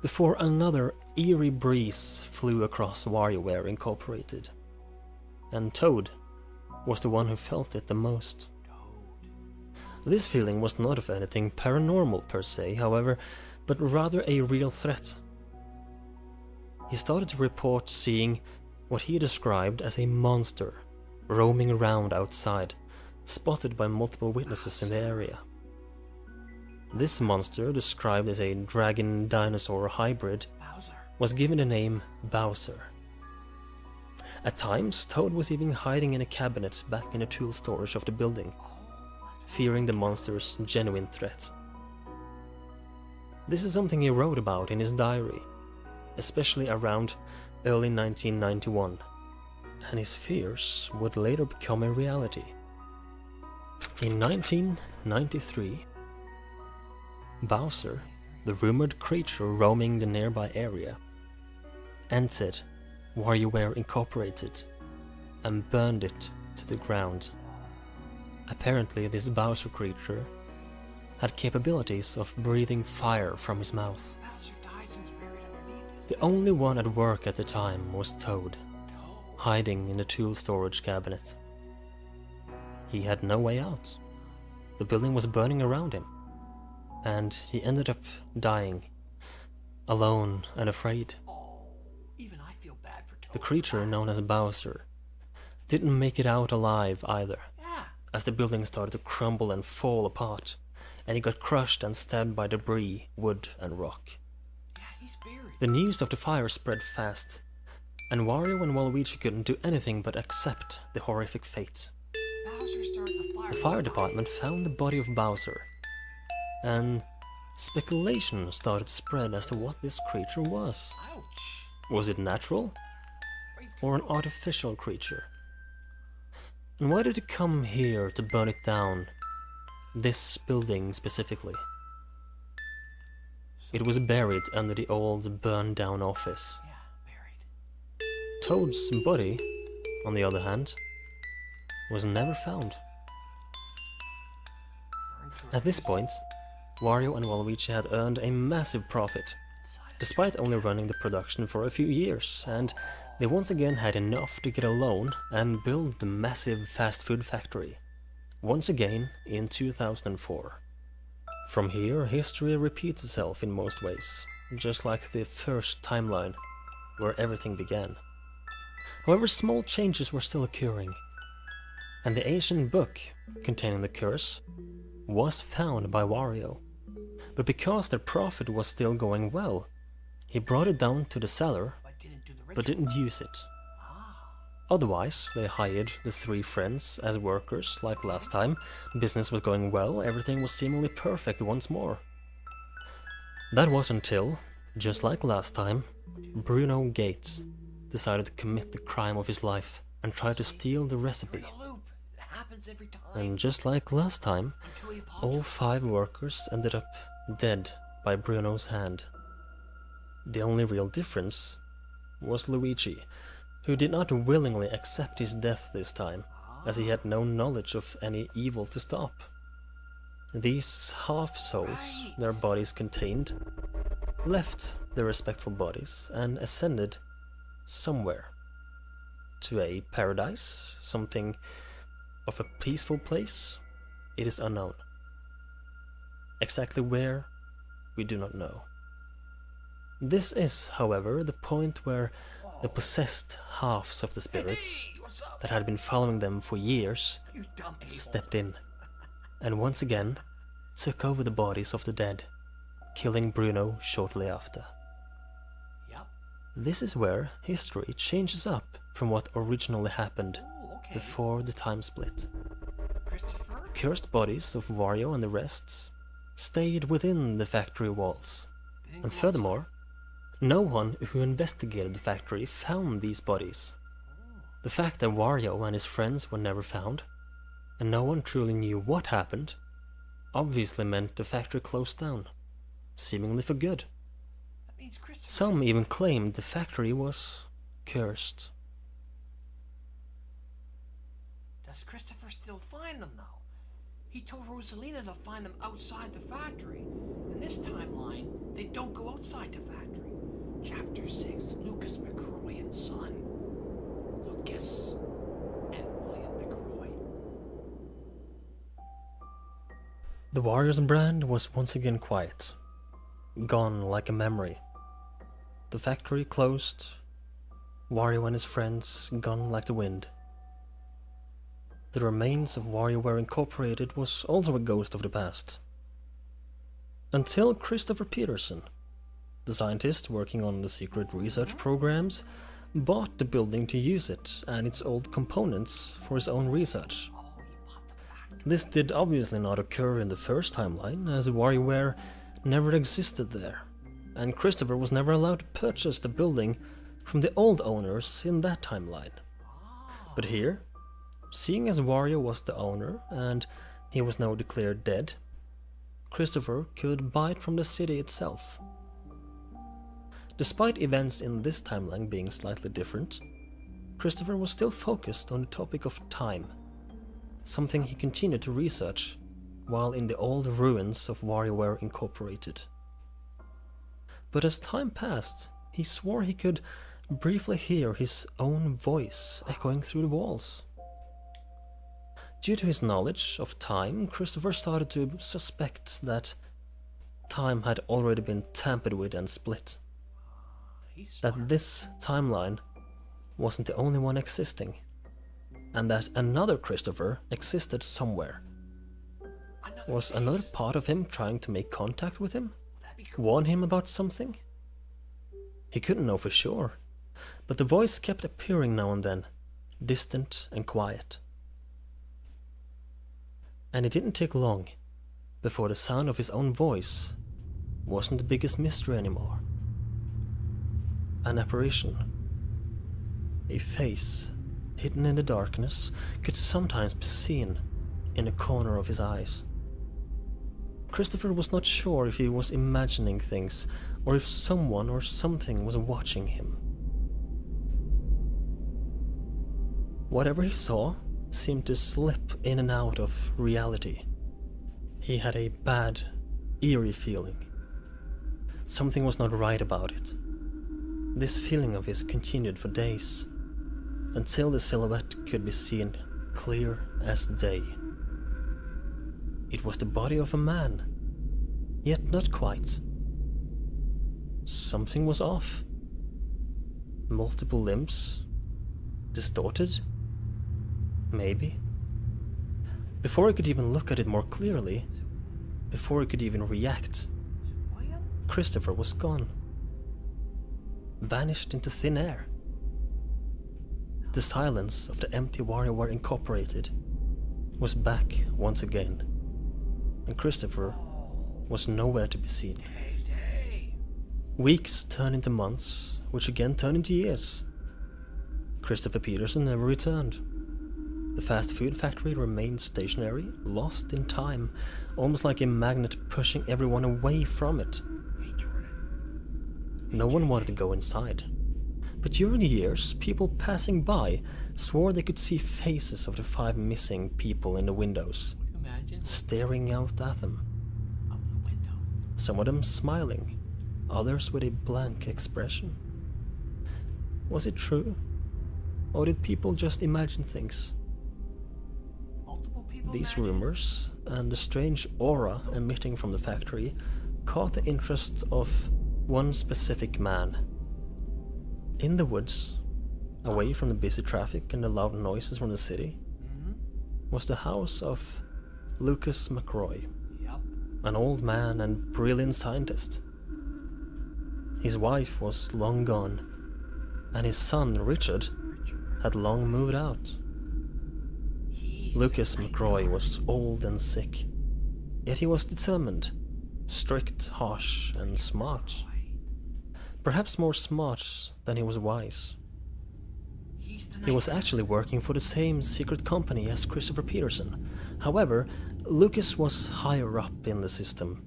before another eerie breeze flew across WarioWare Incorporated. And Toad was the one who felt it the most. This feeling was not of anything paranormal per se, however, but rather a real threat. He started to report seeing what he described as a monster roaming around outside, spotted by multiple witnesses in the area. This monster, described as a dragon-dinosaur hybrid, Bowser. was given the name Bowser. At times, Toad was even hiding in a cabinet back in the tool storage of the building, fearing the monster's genuine threat. This is something he wrote about in his diary, especially around early 1991, and his fears would later become a reality. In 1993, Bowser, the rumored creature roaming the nearby area, entered WarioWare Incorporated and burned it to the ground. Apparently, this Bowser creature had capabilities of breathing fire from his mouth. Bowser dies and is buried underneath it. The only one at work at the time was Toad, hiding in the tool storage cabinet. He had no way out. The building was burning around him, and he ended up dying, alone and afraid. Oh, even I feel bad for Toad. The creature known as Bowser didn't make it out alive either, Yeah. as the building started to crumble and fall apart, and he got crushed and stabbed by debris, wood and rock. Yeah, he's buried. The news of the fire spread fast, and Wario and Waluigi couldn't do anything but accept the horrific fate. Bowser started the fire. The fire department found the body of Bowser, and speculation started to spread as to what this creature was. Ouch. Was it natural, or an artificial creature? And why did it come here to burn it down? This building specifically. It was buried under the old burned down office. Yeah, buried. Toad's body, on the other hand, was never found. Burned to At this point, Wario and Waluigi had earned a massive profit, despite only running the production for a few years, and they once again had enough to get a loan and build the massive fast food factory, once again in 2004. From here, history repeats itself in most ways, just like the first timeline, where everything began. However, small changes were still occurring, and the ancient book containing the curse was found by Wario. But because their profit was still going well, he brought it down to the cellar, but didn't use it. Otherwise, they hired the three friends as workers like last time. Business was going well, everything was seemingly perfect once more. That was until, just like last time, Bruno Gates decided to commit the crime of his life and try to steal the recipe. the loop. It happens every time. And just like last time, Until he all apologizes. 5 workers ended up dead by Bruno's hand. The only real difference was Luigi, who did not willingly accept his death this time, as he had no knowledge of any evil to stop. These half-souls their bodies contained left their respectful bodies and ascended somewhere. To a paradise, something of a peaceful place, it is unknown. Exactly where, we do not know. This is, however, the point where the possessed halves of the spirits Hey, what's up? that had been following them for years You dumb a-hole. stepped in, and once again took over the bodies of the dead, killing Bruno shortly after. Yep. This is where history changes up from what originally happened Oh, okay. before the time split. Christopher? The cursed bodies of Wario and the rest stayed within the factory walls. They didn't And go furthermore, no one who investigated the factory found these bodies. The fact that Wario and his friends were never found, and no one truly knew what happened, obviously meant the factory closed down, seemingly for good. outside. That means Christopher. Some even claimed the factory was cursed. Does Christopher still find them, though? He told Rosalina to find them outside the factory. In this timeline, they don't go outside the factory. Chapter 6, Lucas McCroy and Son. Lucas and William McCroy. The Warriors brand was once again quiet, gone like a memory. The factory closed, Wario and his friends gone like the wind. The remains of WarioWare Incorporated was also a ghost of the past. Until Christopher Peterson, the scientist working on the secret research programs, bought the building to use it and its old components for his own research. Oh, he bought the factory. This did obviously not occur in the first timeline, as WarioWare never existed there, and Christopher was never allowed to purchase the building from the old owners in that timeline. But here, seeing as Wario was the owner and he was now declared dead, Christopher could buy it from the city itself. Despite events in this timeline being slightly different, Christopher was still focused on the topic of time, something he continued to research while in the old ruins of WarioWare Incorporated. But as time passed, he swore he could briefly hear his own voice echoing through the walls. Due to his knowledge of time, Christopher started to suspect that time had already been tampered with and split. He's smart. That this timeline wasn't the only one existing, and that another Christopher existed somewhere. Was another piece. part of him trying to make contact with him? That'd be cool. Warn him about something? He couldn't know for sure, but the voice kept appearing now and then, distant and quiet. And it didn't take long before the sound of his own voice wasn't the biggest mystery anymore. An apparition, a face hidden in the darkness, could sometimes be seen in the corner of his eyes. Christopher was not sure if he was imagining things or if someone or something was watching him. Whatever he saw seemed to slip in and out of reality. He had a bad, eerie feeling. Something was not right about it. This feeling of his continued for days, until the silhouette could be seen clear as day. It was the body of a man, yet not quite. Something was off. Multiple limbs, distorted? Maybe. Before he could even look at it more clearly, before he could even react, William? Christopher was gone. Vanished into thin air. The silence of the empty WarioWare Incorporated was back once again, and Christopher was nowhere to be seen. Hey. Weeks turned into months, which again turned into years. Christopher Peterson never returned. The fast food factory remained stationary, lost in time, almost like a magnet pushing everyone away from it. Hey, Jordan. No one wanted to go inside. But during the years, people passing by swore they could see faces of the 5 missing people in the windows, Can you imagine? staring out at them. Out the window. Some of them smiling, others with a blank expression. Was it true? Or did people just imagine things? Multiple people. These imagine? rumors and the strange aura emitting from the factory caught the interest of one specific man. In the woods, away from the busy traffic and the loud noises from the city, was the house of Lucas McCroy, Yep. an old man and brilliant scientist. His wife was long gone, and his son, Richard, had long moved out. Lucas McCroy was old and sick, yet he was determined, strict, harsh, and smart. Perhaps more smart than he was wise. He was actually working for the same secret company as Christopher Peterson. However, Lucas was higher up in the system,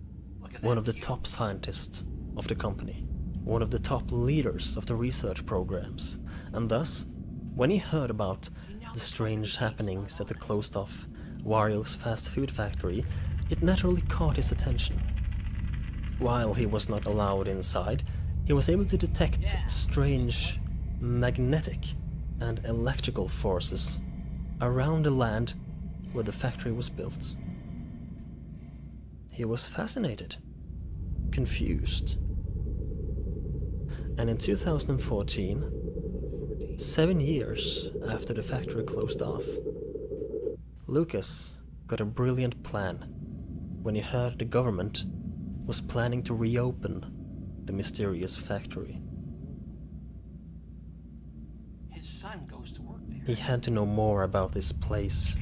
one of the top scientists of the company, one of the top leaders of the research programs, and thus, when he heard about the strange happenings at the closed-off Wario's fast food factory, it naturally caught his attention. While he was not allowed inside, he was able to detect strange magnetic and electrical forces around the land where the factory was built. He was fascinated, confused. And in 2014, 7 years after the factory closed off, Lucas got a brilliant plan when he heard the government was planning to reopen the mysterious factory. His son goes to work there. He had to know more about this place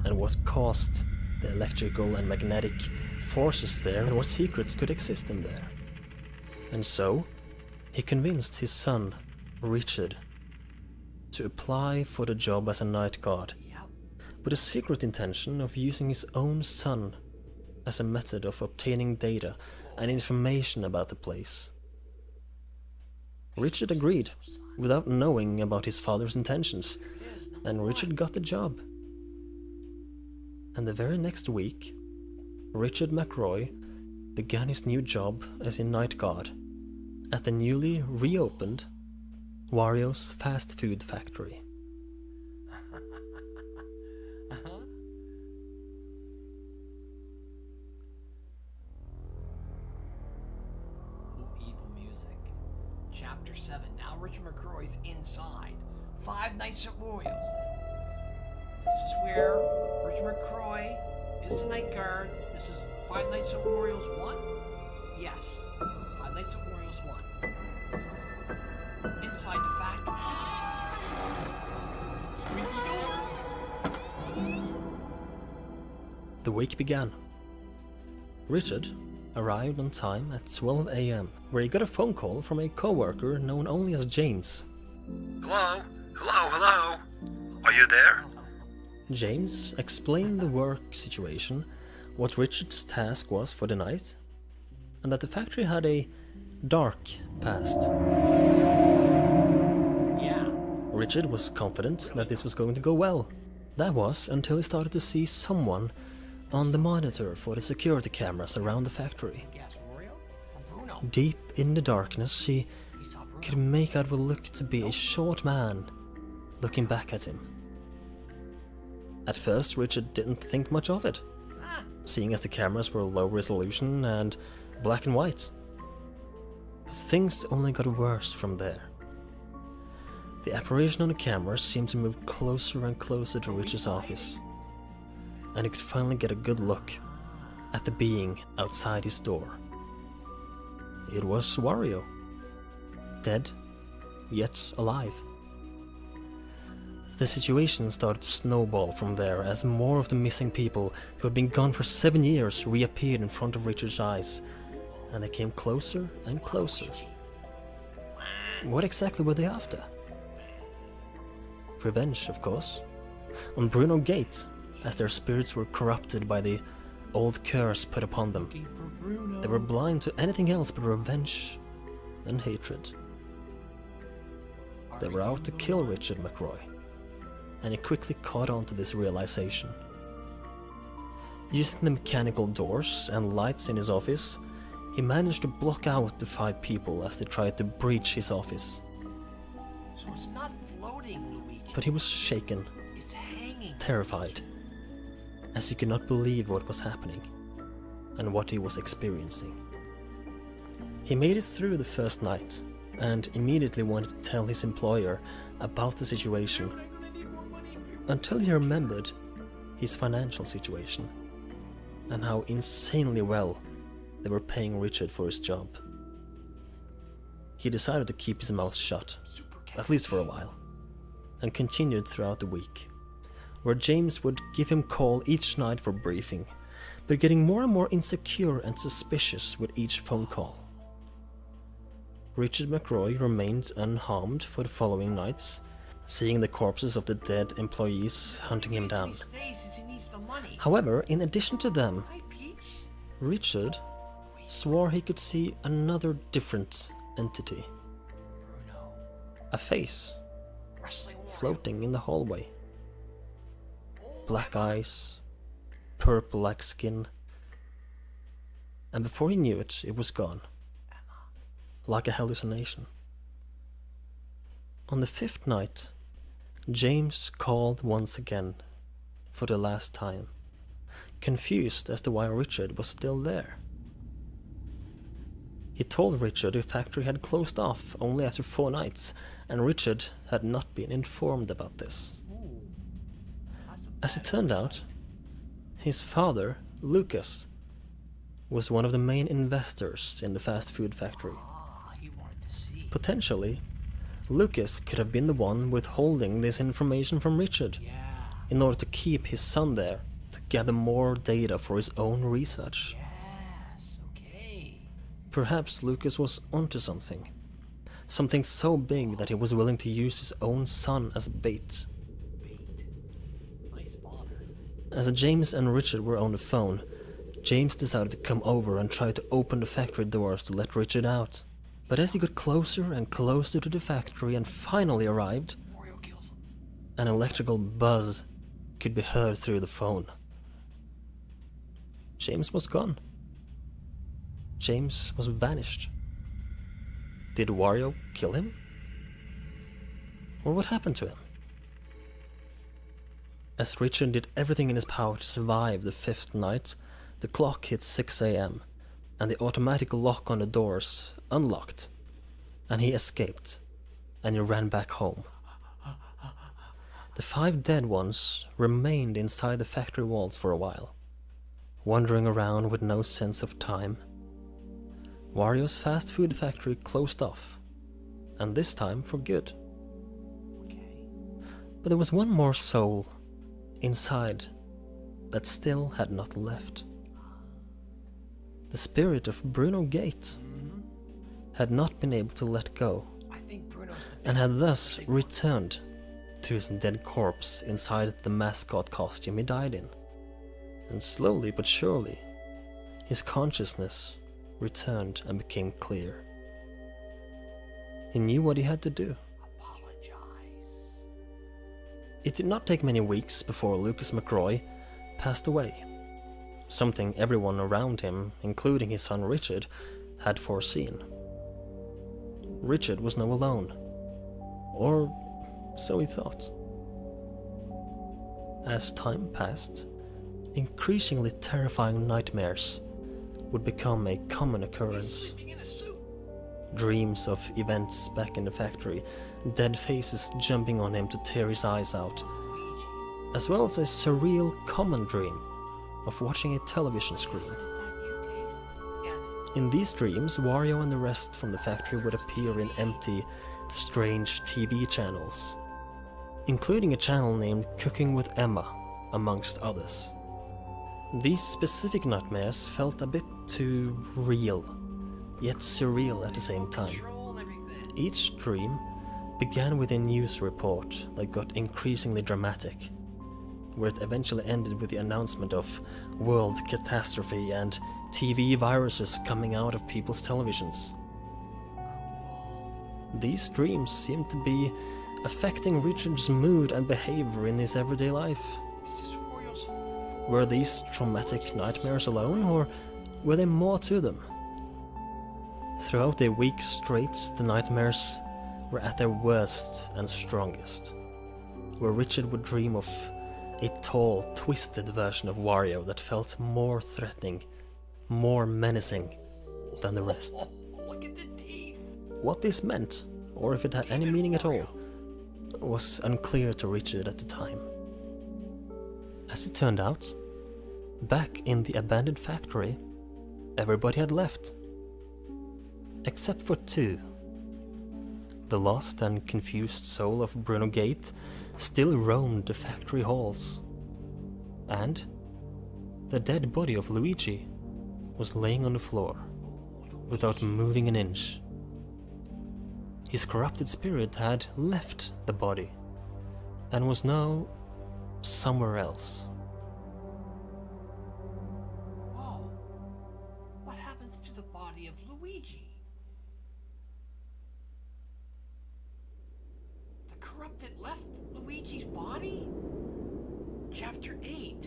and what caused the electrical and magnetic forces there and what secrets could exist in there. And so, he convinced his son, Richard, to apply for the job as a night guard, with a secret intention of using his own son as a method of obtaining data and information about the place. Richard agreed, without knowing about his father's intentions, and Richard got the job. And the very next week, Richard McRoy began his new job as a night guard at the newly reopened Wario's fast food factory. Evil music. Chapter 7. Now Richard McCroy's inside. 5 Nights at Wario's. This is where Richard McCroy is the night guard. This is 5 Nights at Wario's 1? Yes. 5 Nights at Wario's 1. Inside the factory. Squeaky doors. The week began. Richard arrived on time at 12 a.m., where he got a phone call from a co-worker known only as James. Hello? Hello? Are you there? James explained the work situation, what Richard's task was for the night, and that the factory had a dark past. Yeah. Richard was confident that this was going to go well. That was until he started to see someone on the monitor for the security cameras around the factory. Guess Wario or Bruno? Deep in the darkness, he He saw Bruno. could make out what looked to be a short man looking back at him. At first, Richard didn't think much of it, seeing as the cameras were low resolution and black and white. But things only got worse from there. The apparition on the cameras seemed to move closer and closer to Richard's office, and he could finally get a good look at the being outside his door. It was Wario, dead, yet alive. The situation started to snowball from there as more of the missing people who had been gone for 7 years reappeared in front of Richard's eyes, and they came closer and closer. What exactly were they after? Revenge, of course, on Bruno Gate, as their spirits were corrupted by the old curse put upon them. They were blind to anything else but revenge and hatred. They were out to kill Richard McRoy, and he quickly caught on to this realization. Using the mechanical doors and lights in his office, he managed to block out the 5 people as they tried to breach his office. So it's not floating, Luigi. But he was shaken, It's hanging. terrified, as he could not believe what was happening and what he was experiencing. He made it through the first night and immediately wanted to tell his employer about the situation, until he remembered his financial situation and how insanely well they were paying Richard for his job. He decided to keep his mouth shut at least for a while, and continued throughout the week, where James would give him call each night for briefing, but getting more and more insecure and suspicious with each phone call. Richard McRoy remained unharmed for the following nights, seeing the corpses of the dead employees hunting him down. However, in addition to them, Richard swore he could see another different entity. A face floating in the hallway. Black eyes, purple-like skin, and before he knew it, it was gone, like a hallucination. On the 5th night, James called once again, for the last time, confused as to why Richard was still there. He told Richard the factory had closed off only after 4 nights, and Richard had not been informed about this. As it turned out, his father, Lucas, was one of the main investors in the fast food factory. Potentially, Lucas could have been the one withholding this information from Richard in order to keep his son there to gather more data for his own research. Perhaps Lucas was onto something. Something so big that he was willing to use his own son as bait. As James and Richard were on the phone, James decided to come over and try to open the factory doors to let Richard out. But as he got closer and closer to the factory and finally arrived, an electrical buzz could be heard through the phone. James was gone. James was vanished. Did Wario kill him? Or what happened to him? As Richard did everything in his power to survive the 5th night, the clock hit 6 a.m. and the automatic lock on the doors unlocked, and he escaped, and he ran back home. The 5 dead ones remained inside the factory walls for a while, wandering around with no sense of time. Wario's fast food factory closed off, and this time for good. But there was one more soul inside that still had not left. The spirit of Bruno Gate had not been able to let go, and had thus returned to his dead corpse inside the mascot costume he died in. And slowly but surely, his consciousness returned and became clear. He knew what he had to do. It did not take many weeks before Lucas McRoy passed away, something everyone around him, including his son Richard, had foreseen. Richard was now alone, or so he thought. As time passed, increasingly terrifying nightmares would become a common occurrence. Dreams of events back in the factory, dead faces jumping on him to tear his eyes out, as well as a surreal common dream of watching a television screen. In these dreams, Wario and the rest from the factory would appear in empty, strange TV channels, including a channel named Cooking with Emma, amongst others. These specific nightmares felt a bit too real, yet surreal at the same time. Each dream began with a news report that got increasingly dramatic, where it eventually ended with the announcement of world catastrophe and TV viruses coming out of people's televisions. These dreams seemed to be affecting Richard's mood and behavior in his everyday life. Were these traumatic nightmares alone, or were there more to them? Throughout a week straight, the nightmares were at their worst and strongest, where Richard would dream of a tall, twisted version of Wario that felt more threatening, more menacing than the rest. Look at the teeth. What this meant, or if it had any meaning at all, was unclear to Richard at the time. As it turned out, back in the abandoned factory, everybody had left. Except for 2. The lost and confused soul of Bruno Gate still roamed the factory halls. And the dead body of Luigi was laying on the floor, without moving an inch. His corrupted spirit had left the body, and was now somewhere else. Whoa. What happens to the body of Luigi? The corrupted left Luigi's body? Chapter 8.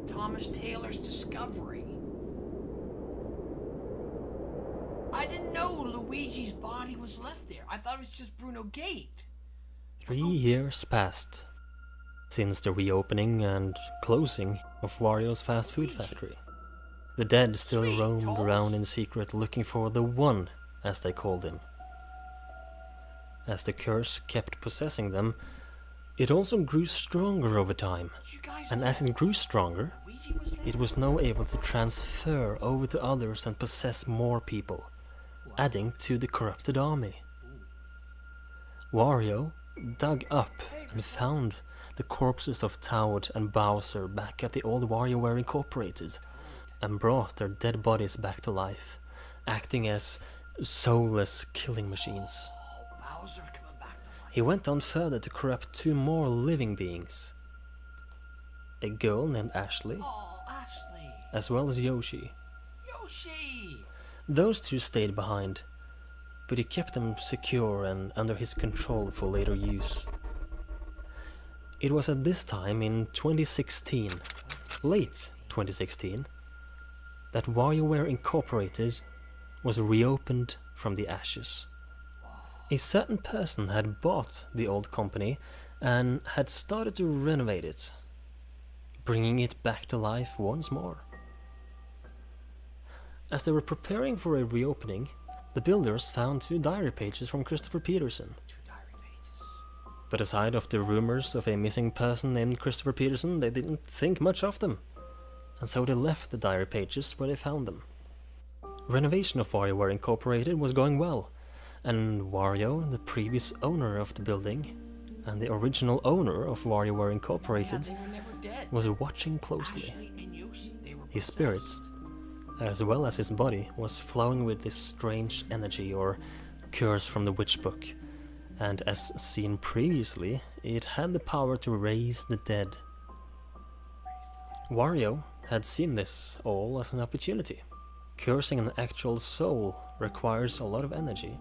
Thomas Taylor's discovery. I didn't know Luigi's body was left there. I thought it was just Bruno Gate. 3 years passed since the reopening and closing of Wario's fast food factory. The dead still Sweet, roamed Toss. around in secret looking for the one, as they called him. As the curse kept possessing them, it also grew stronger over time, You guys and know as it grew stronger, Luigi was there? it was now able to transfer over to others and possess more people, adding to the corrupted army. Wario dug up and found the corpses of Toad and Bowser back at the old WarioWare Incorporated, and brought their dead bodies back to life, acting as soulless killing machines. Oh, Bowser coming back to life. He went on further to corrupt 2 more living beings, a girl named Ashley, Oh, Ashley. as well as Yoshi. Yoshi. Those 2 stayed behind, but he kept them secure and under his control for later use. It was at this time in 2016, late 2016, that WarioWare Incorporated was reopened from the ashes. A certain person had bought the old company and had started to renovate it, bringing it back to life once more. As they were preparing for a reopening, the builders found 2 diary pages from Christopher Peterson. 2 diary pages. But aside of the rumors of a missing person named Christopher Peterson, they didn't think much of them, and so they left the diary pages where they found them. Renovation of WarioWare Incorporated was going well, and Wario, the previous owner of the building, and the original owner of WarioWare Yeah, Incorporated, they were never dead. was watching closely. Ashley and Yoshi, they were His possessed. spirit, as well as his body, was flowing with this strange energy or curse from the witch book, and as seen previously, it had the power to raise the dead. Wario had seen this all as an opportunity. Cursing an actual soul requires a lot of energy,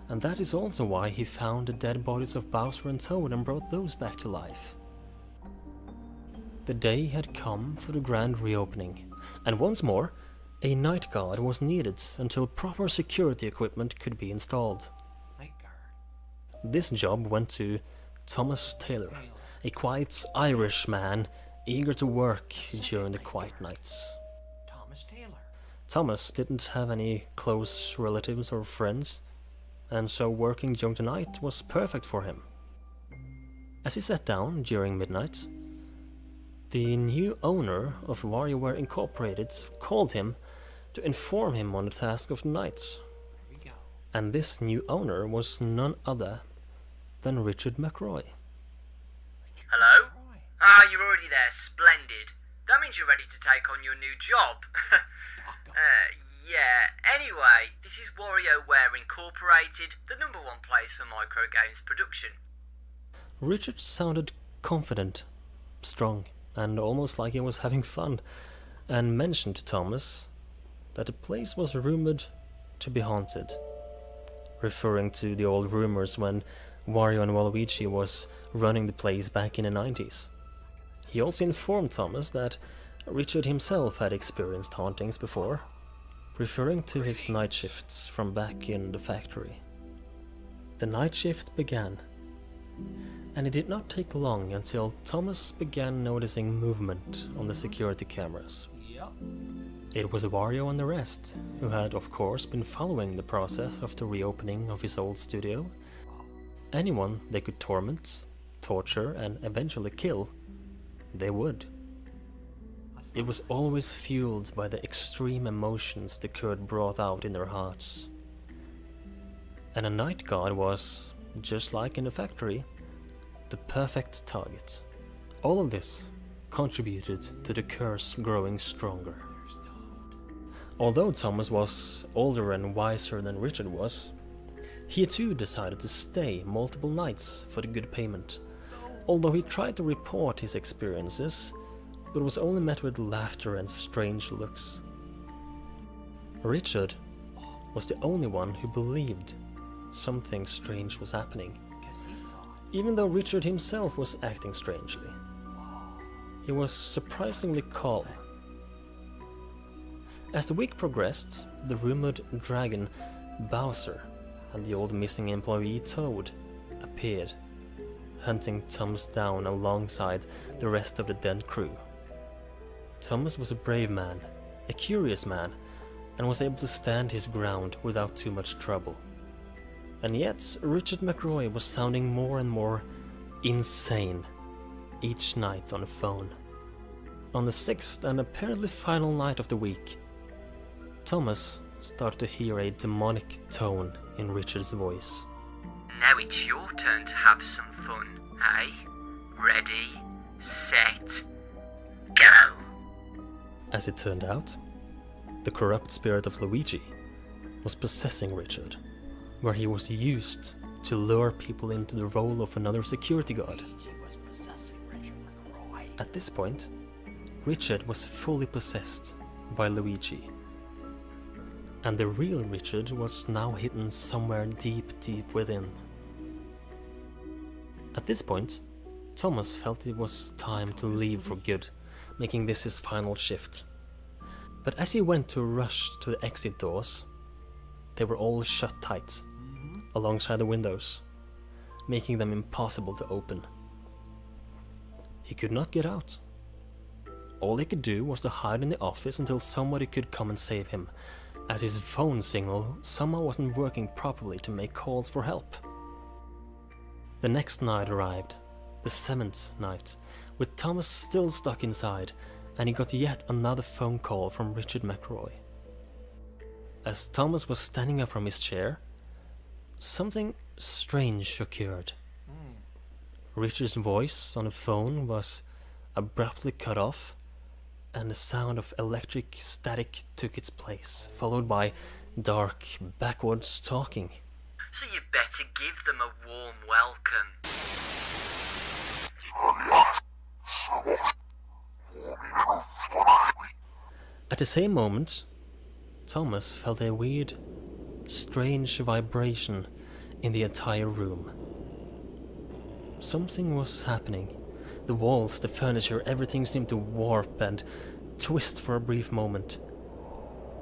and that is also why he found the dead bodies of Bowser and Toad and brought those back to life. The day had come for the grand reopening, and once more, a night guard was needed until proper security equipment could be installed. Night guard. This job went to Thomas Taylor, a quiet Irish man eager to work during the quiet nights. Thomas Taylor. Thomas didn't have any close relatives or friends, and so working during the night was perfect for him. As he sat down during midnight, the new owner of WarioWare Incorporated called him to inform him on the task of the night. There we go. And this new owner was none other than Richard McRoy. Hello? Roy. Ah, you're already there. Splendid. That means you're ready to take on your new job. Yeah. Anyway, this is WarioWare Incorporated, the #1 place for micro games production. Richard sounded confident, strong, and almost like he was having fun, and mentioned to Thomas that the place was rumored to be haunted, referring to the old rumors when Wario and Waluigi was running the place back in the 90s. He also informed Thomas that Richard himself had experienced hauntings before, referring to his night shifts from back in the factory. The night shift began, and it did not take long until Thomas began noticing movement on the security cameras. Yep. It was Wario and the rest, who had of course been following the process of the reopening of his old studio. Anyone they could torment, torture, and eventually kill, they would. It was always fueled by the extreme emotions the Kurd brought out in their hearts. and a night guard was, just like in the factory, the perfect target. All of this contributed to the curse growing stronger. Although Thomas was older and wiser than Richard was, he too decided to stay multiple nights for the good payment, although he tried to report his experiences, but was only met with laughter and strange looks. Richard was the only one who believed something strange was happening, even though Richard himself was acting strangely. He was surprisingly calm. As the week progressed, the rumored dragon Bowser and the old missing employee Toad appeared, hunting Thomas down alongside the rest of the dead crew. Thomas was a brave man, a curious man, and was able to stand his ground without too much trouble. And yet, Richard McRoy was sounding more and more insane each night on the phone. On the 6th and apparently final night of the week, Thomas started to hear a demonic tone in Richard's voice. Now it's your turn to have some fun, eh? Ready, set, go! As it turned out, the corrupt spirit of Luigi was possessing Richard, where he was used to lure people into the role of another security guard. At this point, Richard was fully possessed by Luigi, and the real Richard was now hidden somewhere deep, deep within. At this point, Thomas felt it was time to leave for good, making this his final shift. But as he went to rush to the exit doors, they were all shut tight, alongside the windows, making them impossible to open. He could not get out. All he could do was to hide in the office until somebody could come and save him, as his phone signal somehow wasn't working properly to make calls for help. The next night arrived, the 7th night, with Thomas still stuck inside, and he got yet another phone call from Richard McRoy. As Thomas was standing up from his chair, something strange occurred. Richard's voice on the phone was abruptly cut off, and the sound of electric static took its place, followed by dark, backwards talking. So you better give them a warm welcome. At the same moment, Thomas felt a weird, strange vibration in the entire room. Something was happening. The walls, the furniture, everything seemed to warp and twist for a brief moment,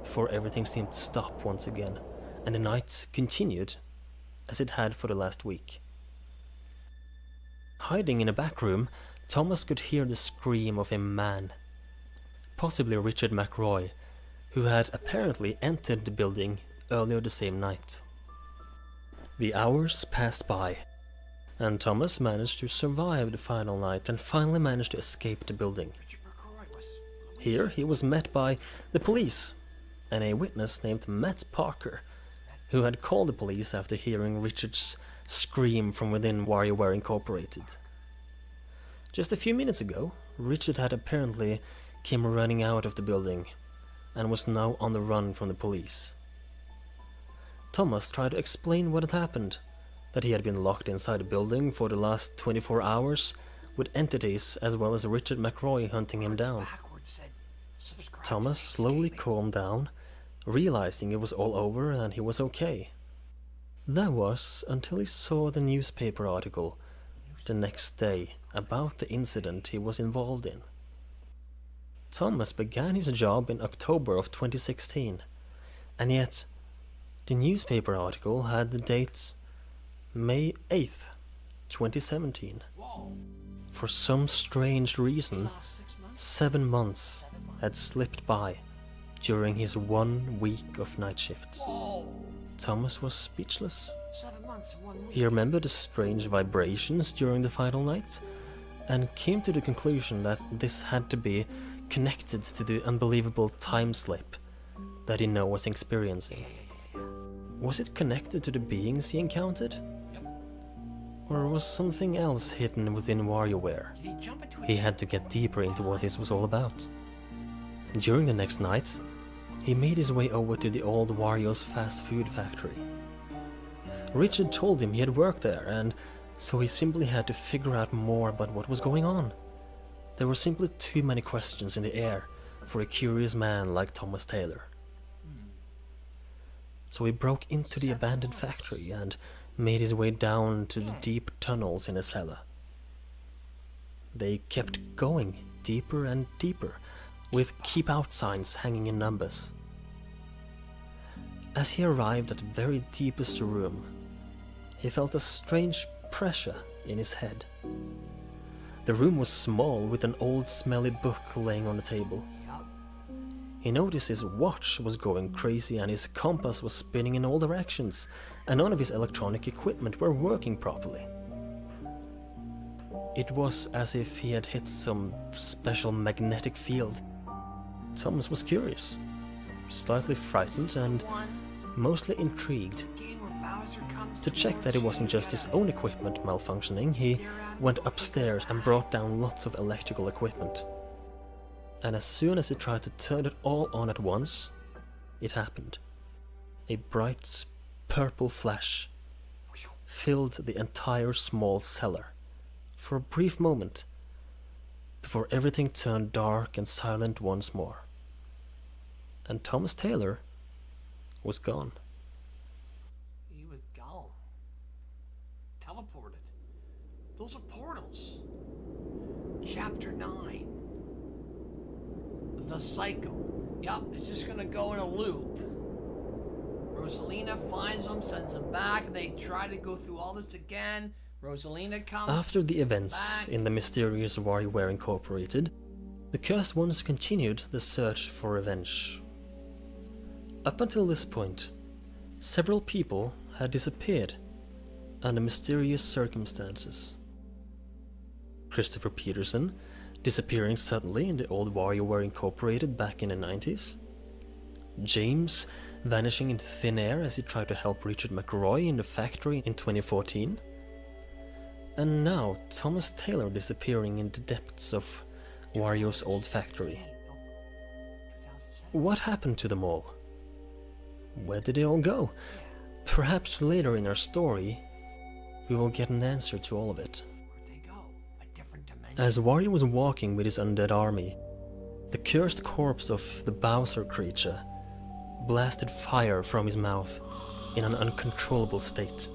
before everything seemed to stop once again, and the night continued as it had for the last week. Hiding in a back room, Thomas could hear the scream of a man, possibly Richard McRoy, who had apparently entered the building earlier the same night. The hours passed by, and Thomas managed to survive the final night and finally managed to escape the building. Here he was met by the police and a witness named Matt Parker, who had called the police after hearing Richard's scream from within WarioWare Incorporated. Just a few minutes ago, Richard had apparently came running out of the building and was now on the run from the police. Thomas tried to explain what had happened, that he had been locked inside the building for the last 24 hours with entities as well as Richard McRoy hunting him down. Thomas slowly calmed down, realizing it was all over and he was okay. That was until he saw the newspaper article the next day about the incident he was involved in. Thomas began his job in October of 2016, and yet the newspaper article had the date May 8th, 2017. For some strange reason, 7 months had slipped by during his 1 week of night shifts. Thomas was speechless. 7 months, 1 week. He remembered the strange vibrations during the final night, and came to the conclusion that this had to be connected to the unbelievable time slip that he now was experiencing. Was it connected to the beings he encountered? Or was something else hidden within WarioWare? Did he jump into He had to get deeper into what this was all about. During the next night, he made his way over to the old Wario's fast food factory. Richard told him he had worked there, and so he simply had to figure out more about what was going on. There were simply too many questions in the air for a curious man like Thomas Taylor. So he broke into the abandoned factory and made his way down to the deep tunnels in a cellar. They kept going deeper and deeper, with keep out signs hanging in numbers. As he arrived at the very deepest room, he felt a strange pressure in his head. The room was small, with an old smelly book laying on the table. He noticed his watch was going crazy and his compass was spinning in all directions, and none of his electronic equipment were working properly. It was as if he had hit some special magnetic field. Thomas was curious, slightly frightened, and mostly intrigued. To check that it wasn't just his own equipment malfunctioning, he went upstairs and brought down lots of electrical equipment. And as soon as he tried to turn it all on at once, it happened. A bright purple flash filled the entire small cellar for a brief moment, before everything turned dark and silent once more. And Thomas Taylor was gone. He was gone. Teleported. Those are portals. Chapter 9. The cycle. Yup, it's just gonna go in a loop. Rosalina finds them, sends them back. They try to go through all this again. Rosalina comes. After the events in the mysterious WarioWare Incorporated, the Cursed Ones continued the search for revenge. Up until this point, several people had disappeared under mysterious circumstances. Christopher Peterson, disappearing suddenly in the old WarioWare Incorporated back in the 90s. James vanishing into thin air as he tried to help Richard McRoy in the factory in 2014. And now Thomas Taylor disappearing in the depths of Wario's old factory. What happened to them all? Where did they all go? Perhaps later in our story, we will get an answer to all of it. As Wario was walking with his undead army, the cursed corpse of the Bowser creature blasted fire from his mouth in an uncontrollable state,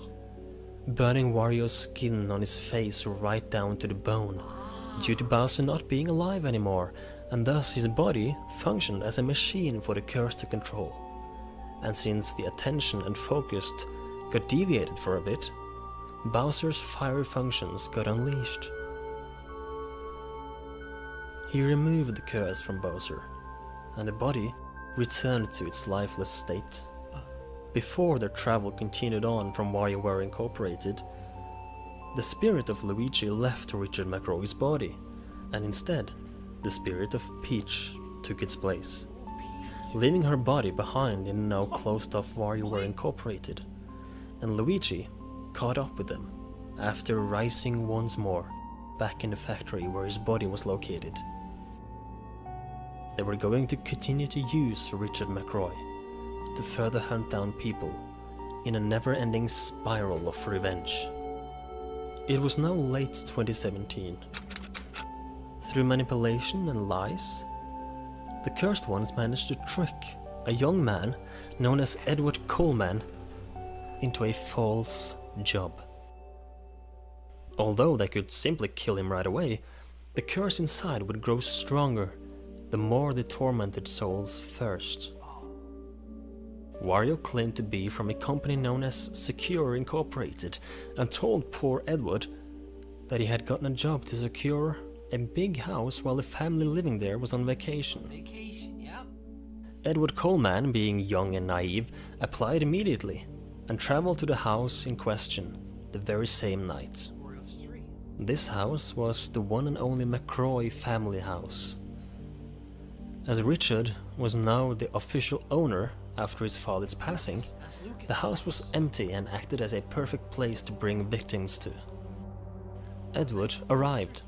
burning Wario's skin on his face right down to the bone, due to Bowser not being alive anymore, and thus his body functioned as a machine for the curse to control. And since the attention and focus got deviated for a bit, Bowser's fiery functions got unleashed. He removed the curse from Bowser, and the body returned to its lifeless state. Before their travel continued on from WarioWare Incorporated, the spirit of Luigi left Richard McRoy's body, and instead, the spirit of Peach took its place, leaving her body behind in the now closed-off WarioWare Incorporated, and Luigi caught up with them after rising once more back in the factory where his body was located. They were going to continue to use Richard McRoy to further hunt down people in a never-ending spiral of revenge. It was now late 2017. Through manipulation and lies, the Cursed Ones managed to trick a young man known as Edward Coleman into a false job. Although they could simply kill him right away, the curse inside would grow stronger the more they tormented souls first. Wario claimed to be from a company known as Secure Incorporated and told poor Edward that he had gotten a job to secure a big house while the family living there was on vacation. Edward Coleman, being young and naive, applied immediately and traveled to the house in question the very same night. This house was the one and only McRoy family house. As Richard was now the official owner After his father's passing, the house was empty and acted as a perfect place to bring victims to. Edward arrived,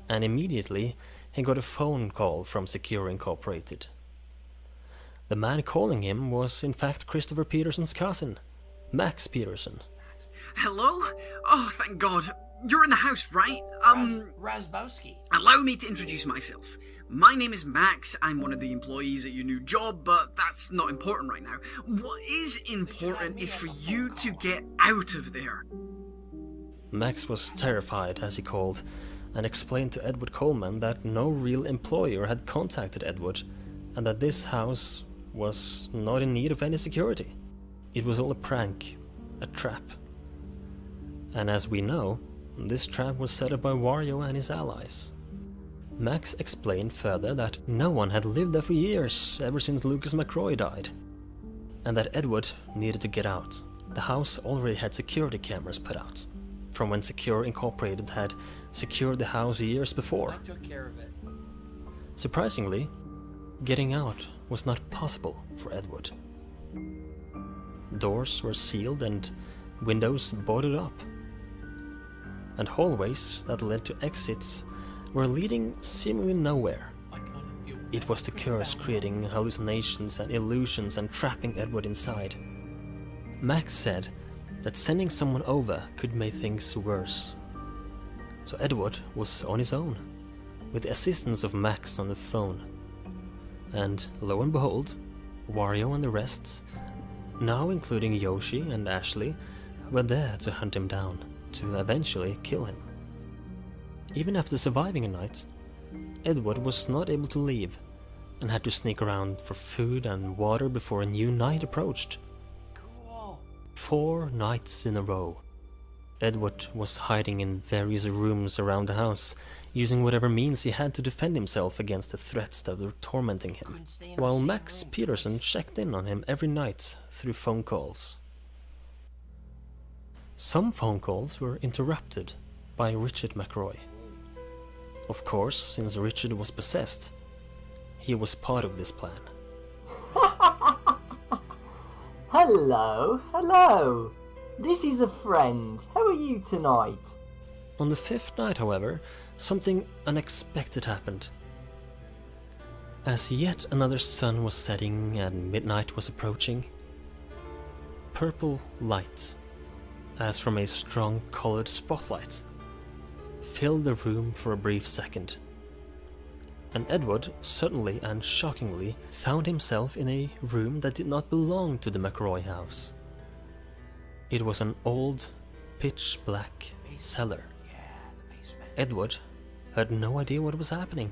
and immediately he got a phone call from Secure Incorporated. The man calling him was in fact Christopher Peterson's cousin, Max Peterson. Hello? Oh, thank God. You're in the house, right? Razbowski. Allow me to introduce myself. My name is Max. I'm one of the employees at your new job, but that's not important right now. What is important is for you to get out of there. Max was terrified, as he called, and explained to Edward Coleman that no real employer had contacted Edward, and that this house was not in need of any security. It was all a prank, a trap. And as we know, this trap was set up by Wario and his allies. Max explained further that no one had lived there for years, ever since Lucas McCroy died, and that Edward needed to get out. The house already had security cameras put out, from when Secure Incorporated had secured the house years before. I took care of it. Surprisingly, getting out was not possible for Edward. Doors were sealed and windows boarded up, and hallways that led to exits were leading seemingly nowhere. It was the curse creating hallucinations and illusions and trapping Edward inside. Max said that sending someone over could make things worse. So Edward was on his own, with the assistance of Max on the phone. And lo and behold, Wario and the rest, now including Yoshi and Ashley, were there to hunt him down, to eventually kill him. Even after surviving a night, Edward was not able to leave, and had to sneak around for food and water before a new night approached. Cool. 4 nights in a row. Edward was hiding in various rooms around the house, using whatever means he had to defend himself against the threats that were tormenting him, while Max Peterson checked in on him every night through phone calls. Some phone calls were interrupted by Richard McCroy. Of course, since Richard was possessed, he was part of this plan. Hello. This is a friend. How are you tonight? On the 5th night, however, something unexpected happened. As yet another sun was setting and midnight was approaching, purple light, as from a strong colored spotlight, filled the room for a brief second. And Edward suddenly and shockingly found himself in a room that did not belong to the McCroy house. It was an old, pitch-black cellar. Edward had no idea what was happening.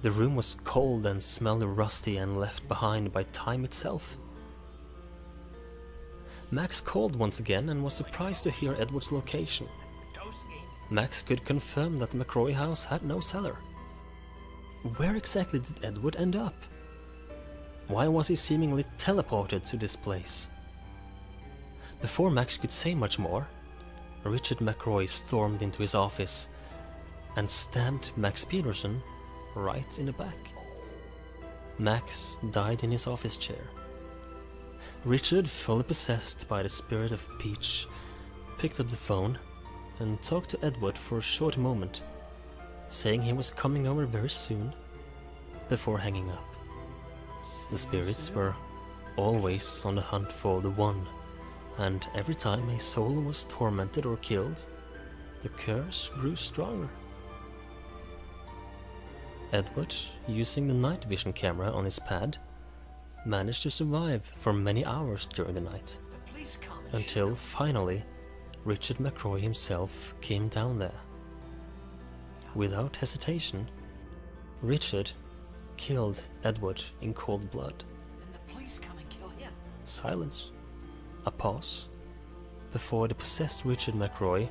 The room was cold and smelled rusty and left behind by time itself. Max called once again and was surprised to hear Edward's location. Max could confirm that the McCroy house had no cellar. Where exactly did Edward end up? Why was he seemingly teleported to this place? Before Max could say much more, Richard McCroy stormed into his office and stabbed Max Peterson right in the back. Max died in his office chair. Richard, fully possessed by the spirit of Peach, picked up the phone and talked to Edward for a short moment, saying he was coming over very soon, before hanging up. The spirits were always on the hunt for the one, and every time a soul was tormented or killed, the curse grew stronger. Edward, using the night vision camera on his pad, managed to survive for many hours during the night, until finally Richard McCroy himself came down there. Without hesitation, Richard killed Edward in cold blood. And the police come and kill him. Silence. A pause. Before the possessed Richard McCroy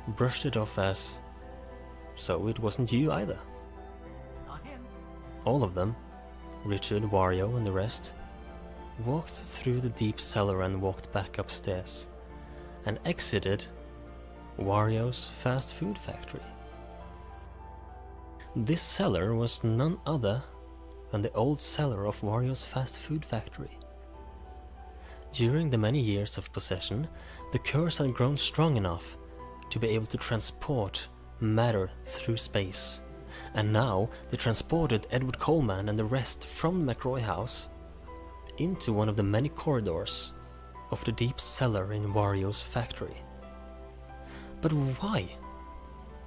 brushed it off as, "So it wasn't you either." Not him. All of them, Richard, Wario and the rest, walked through the deep cellar and walked back upstairs, and exited Wario's fast food factory. This cellar was none other than the old cellar of Wario's fast food factory. During the many years of possession, the curse had grown strong enough to be able to transport matter through space. And now they transported Edward Coleman and the rest from the McRoy house into one of the many corridors of the deep cellar in Wario's factory. But why?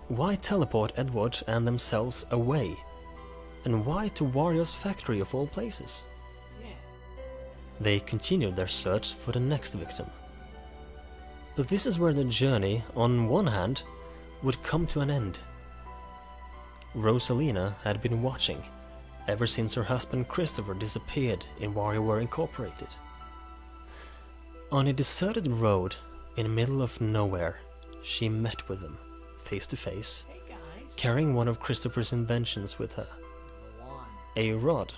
Why teleport Edward and themselves away? And why to Wario's factory of all places? They continued their search for the next victim. But this is where the journey, on one hand, would come to an end. Rosalina had been watching ever since her husband Christopher disappeared in WarioWare Incorporated. On a deserted road in the middle of nowhere, she met with him, face to face, carrying one of Christopher's inventions with her. A rod.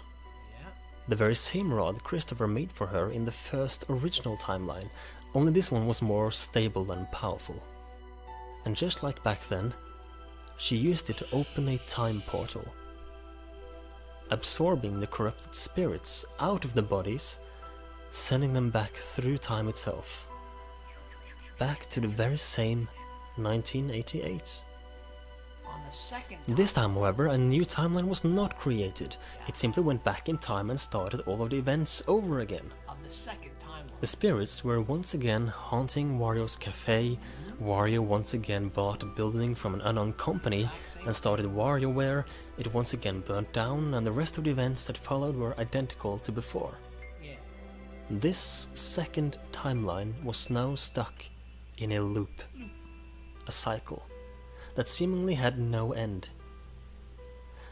The very same rod Christopher made for her in the first original timeline, only this one was more stable and powerful. And just like back then, she used it to open a time portal, absorbing the corrupted spirits out of the bodies, sending them back through time itself, back to the very same 1988. This time, however, a new timeline was not created. It simply went back in time and started all of the events over again. The spirits were once again haunting Wario's cafe. Wario once again bought a building from an unknown company and started WarioWare. It once again burnt down, and the rest of the events that followed were identical to before. This second timeline was now stuck in a loop, a cycle that seemingly had no end.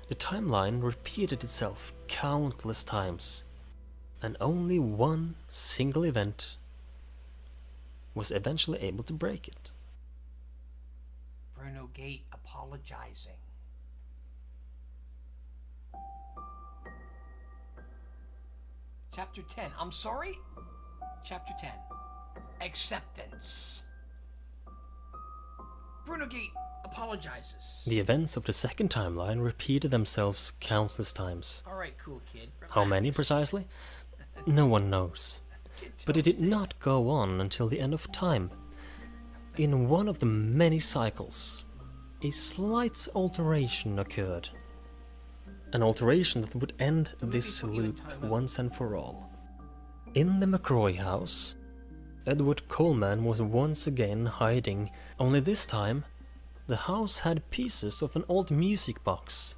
The timeline repeated itself countless times, and only one single event was eventually able to break it. Bruno Gate apologizing. Chapter 10. I'm sorry? Chapter 10. Acceptance. Bruno Gate apologizes. The events of the second timeline repeated themselves countless times. Alright, cool kid. How many precisely? No one knows. But it did not go on until the end of time. In one of the many cycles, a slight alteration occurred. An alteration that would end this loop once and for all. In the McRoy house, Edward Coleman was once again hiding, only this time the house had pieces of an old music box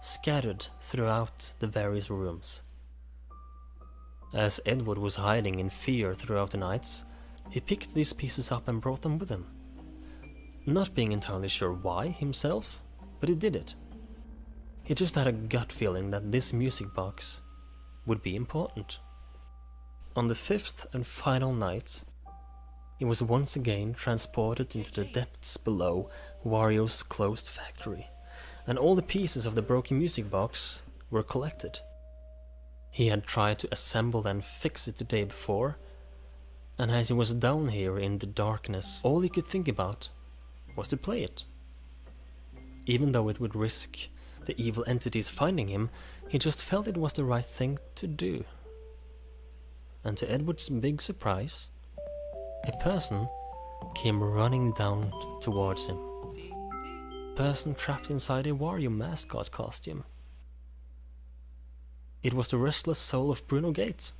scattered throughout the various rooms. As Edward was hiding in fear throughout the nights, he picked these pieces up and brought them with him. Not being entirely sure why himself, but he did it. He just had a gut feeling that this music box would be important. On the fifth and final night, he was once again transported into the depths below Wario's closed factory, and all the pieces of the broken music box were collected. He had tried to assemble and fix it the day before, and as he was down here in the darkness, all he could think about was to play it. Even though it would risk the evil entities finding him, he just felt it was the right thing to do. And to Edward's big surprise, a person came running down towards him. A person trapped inside a Wario mascot costume. It was the restless soul of Bruno Gates,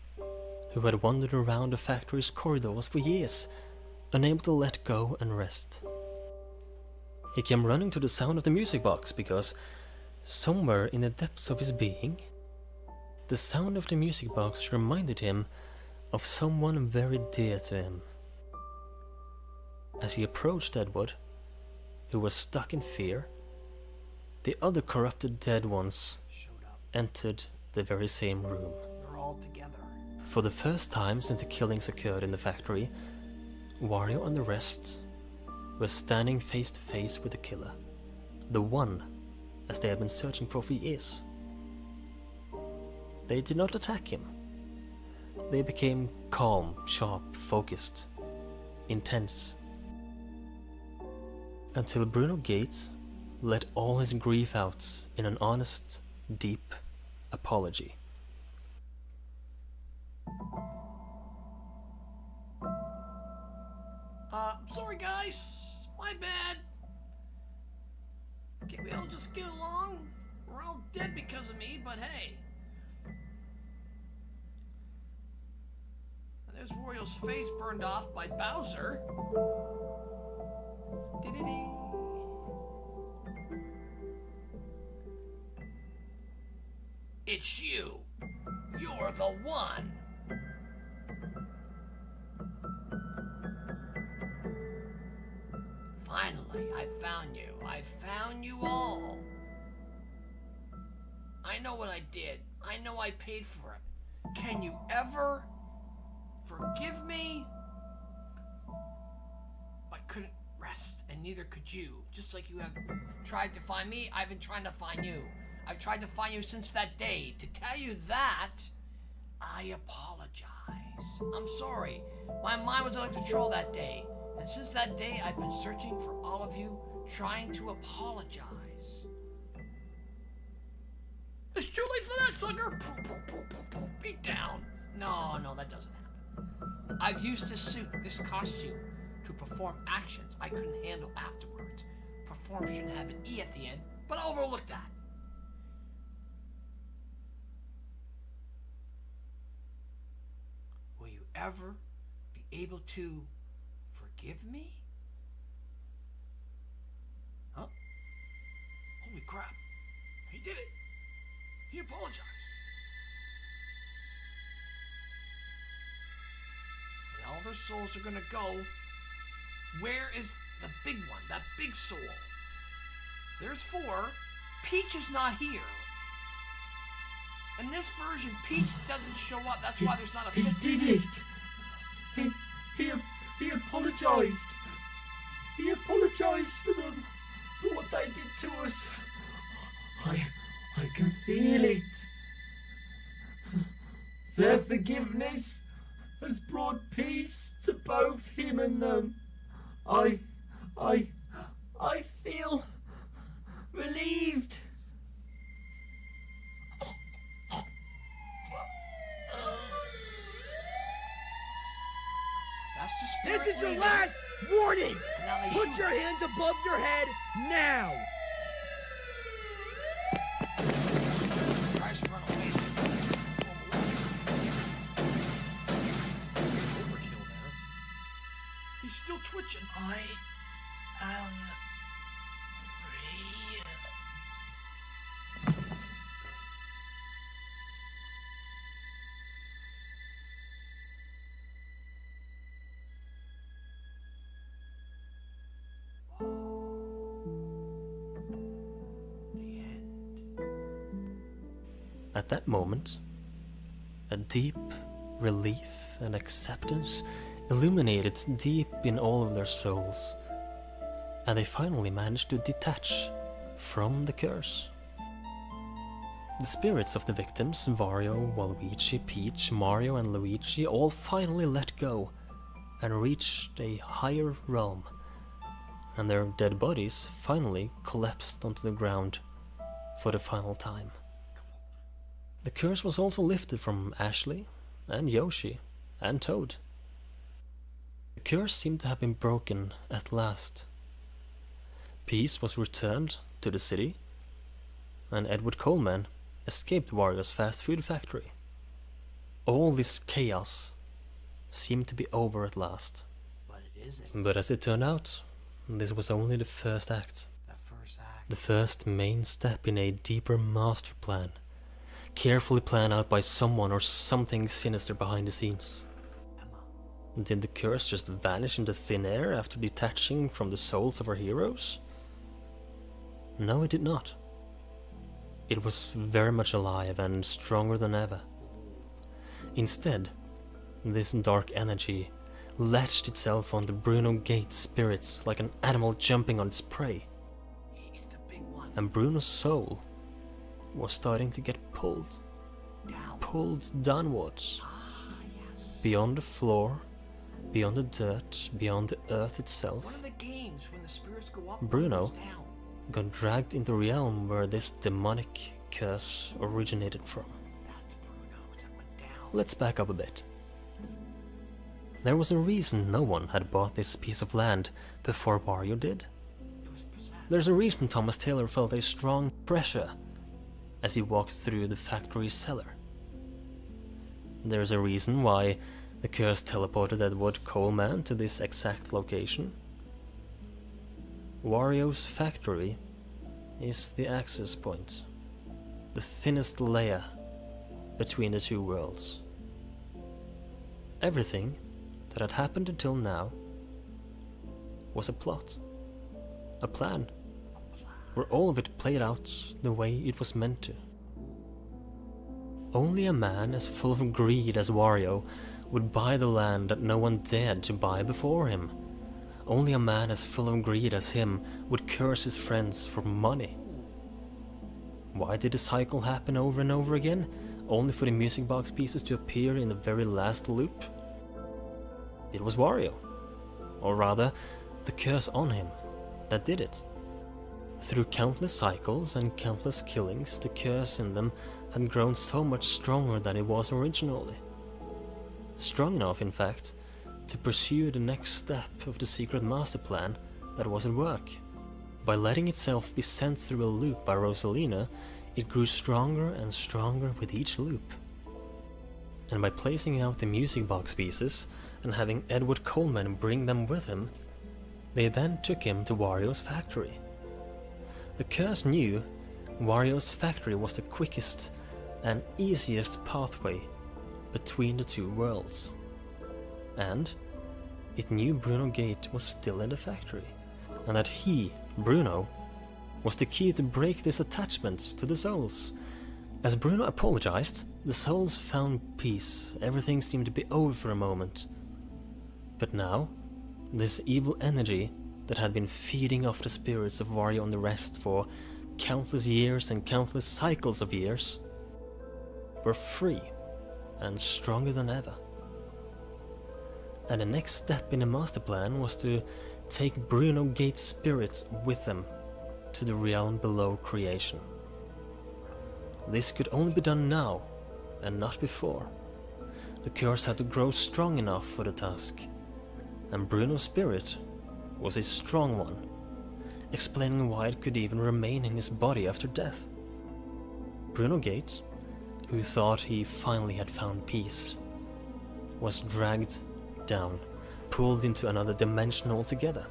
who had wandered around the factory's corridors for years, unable to let go and rest. He came running to the sound of the music box because, somewhere in the depths of his being, the sound of the music box reminded him of someone very dear to him. As he approached Edward, who was stuck in fear, the other corrupted dead ones entered the very same room. They're all together. For the first time since the killings occurred in the factory, Wario and the rest were standing face to face with the killer, the one as they had been searching for years. They did not attack him. They became calm, sharp, focused, intense. Until Bruno Gates let all his grief out in an honest, deep apology. sorry guys. My bad. Can't we all just get along? We're all dead because of me, but hey. There's Wario's face burned off by Bowser. Dee-dee-dee. It's you. You're the one. Finally, I found you. I found you all. I know what I did. I know I paid for it. Can you ever forgive me? I couldn't rest, and neither could you. Just like you have tried to find me, I've been trying to find you. I've tried to find you since that day. To tell you that, I apologize. I'm sorry. My mind was out of control that day. And since that day, I've been searching for all of you, trying to apologize. It's too late for that, sucker! Beat down. No, that doesn't happen. I've used this suit, this costume, to perform actions I couldn't handle afterwards. Perform shouldn't have an E at the end, but I'll overlook that. Will you ever be able to forgive me? Huh? Holy crap. He did it. He apologized. And all their souls are gonna go. Where is the big one? That big soul? There's 4. Peach is not here. In this version, Peach doesn't show up. That's why there's not a 50. He did it. He apologized. He apologized for them, for what they did to us. I can feel it. Their forgiveness has brought peace to both him and them. I feel relieved. That's the spirit. This is your last warning! Put your hands above your head now! Tries to run away. Overkill there. He's still twitching. I am free. At that moment, a deep relief and acceptance illuminated deep in all of their souls, and they finally managed to detach from the curse. The spirits of the victims, Wario, Waluigi, Peach, Mario and Luigi, all finally let go and reached a higher realm, and their dead bodies finally collapsed onto the ground for the final time. The curse was also lifted from Ashley, and Yoshi, and Toad. The curse seemed to have been broken at last. Peace was returned to the city, and Edward Coleman escaped Wario's fast food factory. All this chaos seemed to be over at last. But it isn't. But as it turned out, this was only the first act. The first act. The first main step in a deeper master plan, carefully planned out by someone or something sinister behind the scenes. Emma. Did the curse just vanish into thin air after detaching from the souls of our heroes? No, it did not. It was very much alive and stronger than ever. Instead, this dark energy latched itself onto Bruno Gates' spirits like an animal jumping on its prey. He's the big one. And Bruno's soul was starting to get pulled downwards. Yes. Beyond the floor, beyond the dirt, beyond the earth itself. One of the games when the spirits go up, Bruno goes down. got dragged into the realm where this demonic curse originated from. That's Bruno that went down. Let's back up a bit. There was a reason no one had bought this piece of land before Wario did. There's a reason Thomas Taylor felt a strong pressure as he walked through the factory cellar. There's a reason why the curse teleported Edward Coleman to this exact location. Wario's factory is the access point, the thinnest layer between the two worlds. Everything that had happened until now was a plot, a plan, where all of it played out the way it was meant to. Only a man as full of greed as Wario would buy the land that no one dared to buy before him. Only a man as full of greed as him would curse his friends for money. Why did the cycle happen over and over again, only for the music box pieces to appear in the very last loop? It was Wario, or rather, the curse on him, that did it. Through countless cycles and countless killings, the curse in them had grown so much stronger than it was originally. Strong enough, in fact, to pursue the next step of the secret master plan that was at work. By letting itself be sent through a loop by Rosalina, it grew stronger and stronger with each loop. And by placing out the music box pieces and having Edward Coleman bring them with him, they then took him to Wario's factory. The curse knew Wario's factory was the quickest and easiest pathway between the two worlds. And it knew Bruno Gate was still in the factory, and that he, Bruno, was the key to break this attachment to the souls. As Bruno apologized, the souls found peace. Everything seemed to be over for a moment. But now, this evil energy that had been feeding off the spirits of Wario and the rest for countless years and countless cycles of years, were free and stronger than ever. And the next step in the master plan was to take Bruno Gate's spirits with them to the realm below creation. This could only be done now, and not before. The curse had to grow strong enough for the task, and Bruno's spirit was a strong one, explaining why it could even remain in his body after death. Bruno Gate, who thought he finally had found peace, was dragged down, pulled into another dimension altogether.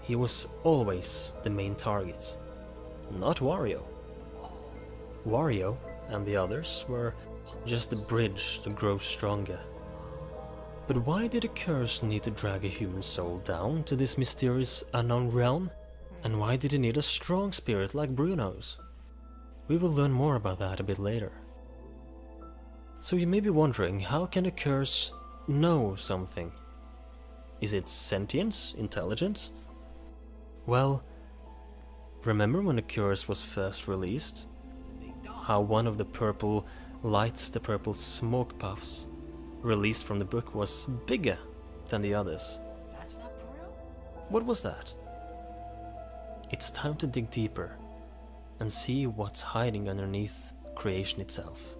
He was always the main target, not Wario. Wario and the others were just a bridge to grow stronger. But why did a curse need to drag a human soul down to this mysterious unknown realm? And why did it need a strong spirit like Bruno's? We will learn more about that a bit later. So you may be wondering, how can a curse know something? Is it sentient, intelligent? Well, remember when the curse was first released? How one of the purple lights, the purple smoke puffs, released from the book was bigger than the others. That's not Bruno? What was that? It's time to dig deeper and see what's hiding underneath creation itself.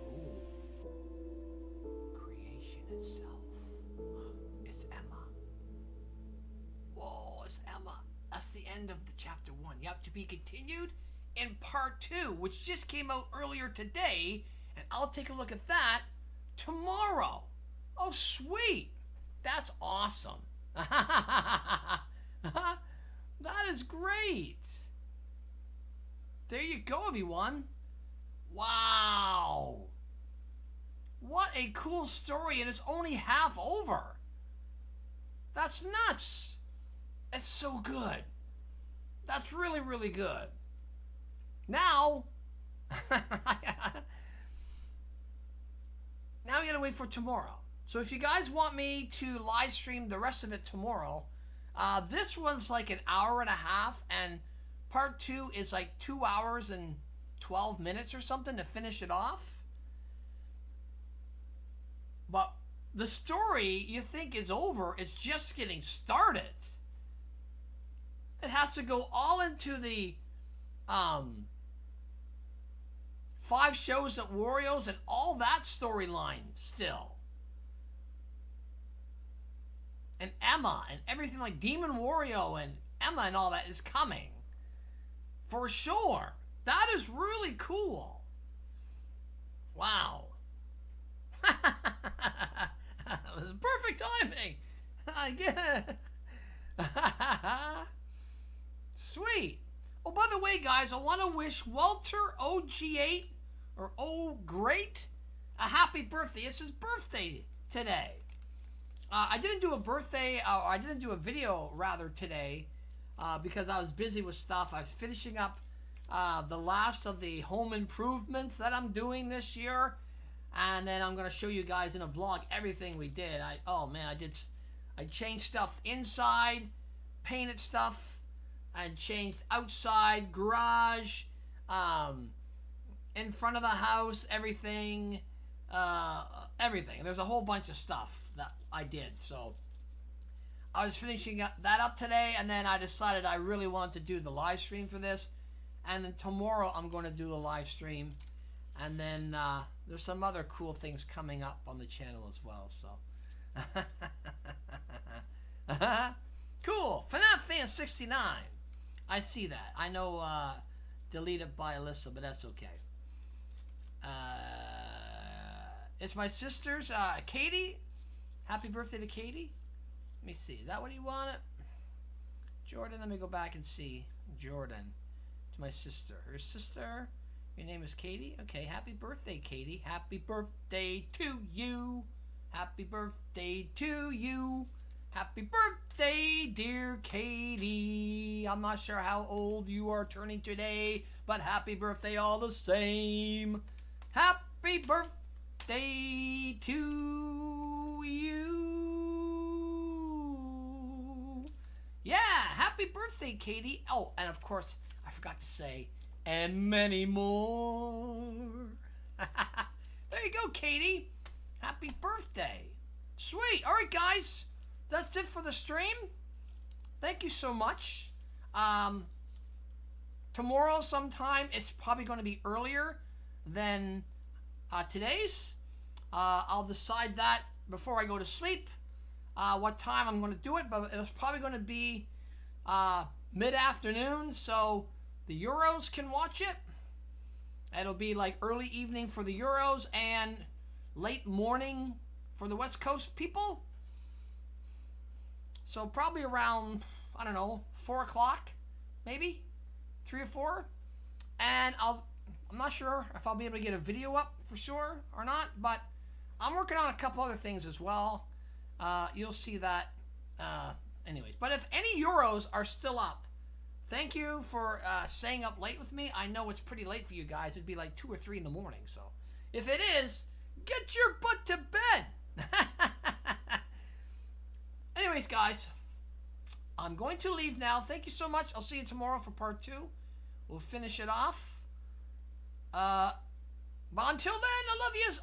Creation itself. It's Emma. Whoa, it's Emma. That's the end of the chapter 1. You have to be continued in part 2, which just came out earlier today, and I'll take a look at that tomorrow. Oh, sweet. That's awesome. That is great. There you go, everyone. Wow. What a cool story, and it's only half over. That's nuts. It's so good. That's really, really good. Now, now you gotta wait for tomorrow. So if you guys want me to live stream the rest of it tomorrow, this one's like an hour and a half, and part 2 is like 2 hours and 12 minutes or something to finish it off. But the story you think is over, it's just getting started. It has to go all into the 5 shows at Wario's and all that storyline still. and Emma and everything like Demon Wario and Emma and all that is coming. For sure. That is really cool. Wow. That was perfect timing. I get it. Sweet. Oh, by the way, guys, I want to wish Walter OG8 or O Great a happy birthday. It's his birthday today. I didn't do a birthday, or I didn't do a video rather today because I was busy with stuff. I was finishing up the last of the home improvements that I'm doing this year, and then I'm gonna show you guys in a vlog everything we did. I changed stuff inside, painted stuff, and changed outside, garage, in front of the house, everything. There's a whole bunch of stuff that I did. So I was finishing that up today, and then I decided I really wanted to do the live stream for this. And then tomorrow I'm going to do a live stream, and then there's some other cool things coming up on the channel as well. So cool. FNAF Fan 69. I see that. I know deleted by Alyssa, but that's okay. It's my sister's, Katie. Happy birthday to Katie. Let me see. Is that what he wanted? Jordan, let me go back and see. Jordan. To my sister. Her sister. Your name is Katie? Okay, happy birthday, Katie. Happy birthday to you. Happy birthday to you. Happy birthday, dear Katie. I'm not sure how old you are turning today, but happy birthday all the same. Happy birthday to you. Yeah, happy birthday, Katie. Oh, and of course, I forgot to say, and many more. There you go, Katie. Happy birthday. Sweet. All right, guys. That's it for the stream. Thank you so much. Tomorrow sometime, it's probably going to be earlier than today's. I'll decide that before I go to sleep, what time I'm going to do it, but it's probably going to be mid-afternoon, so the Euros can watch it. It'll be like early evening for the Euros and late morning for the West Coast people. So probably around, I don't know, 4 o'clock, maybe 3 or 4. And I'm not sure if I'll be able to get a video up for sure or not, but I'm working on a couple other things as well. You'll see that anyways. But if any Euros are still up, thank you for staying up late with me. I know it's pretty late for you guys. It'd be like 2 or 3 in the morning. So if it is, get your butt to bed. Anyways, guys, I'm going to leave now. Thank you so much. I'll see you tomorrow for part 2. We'll finish it off. But until then, I love yous.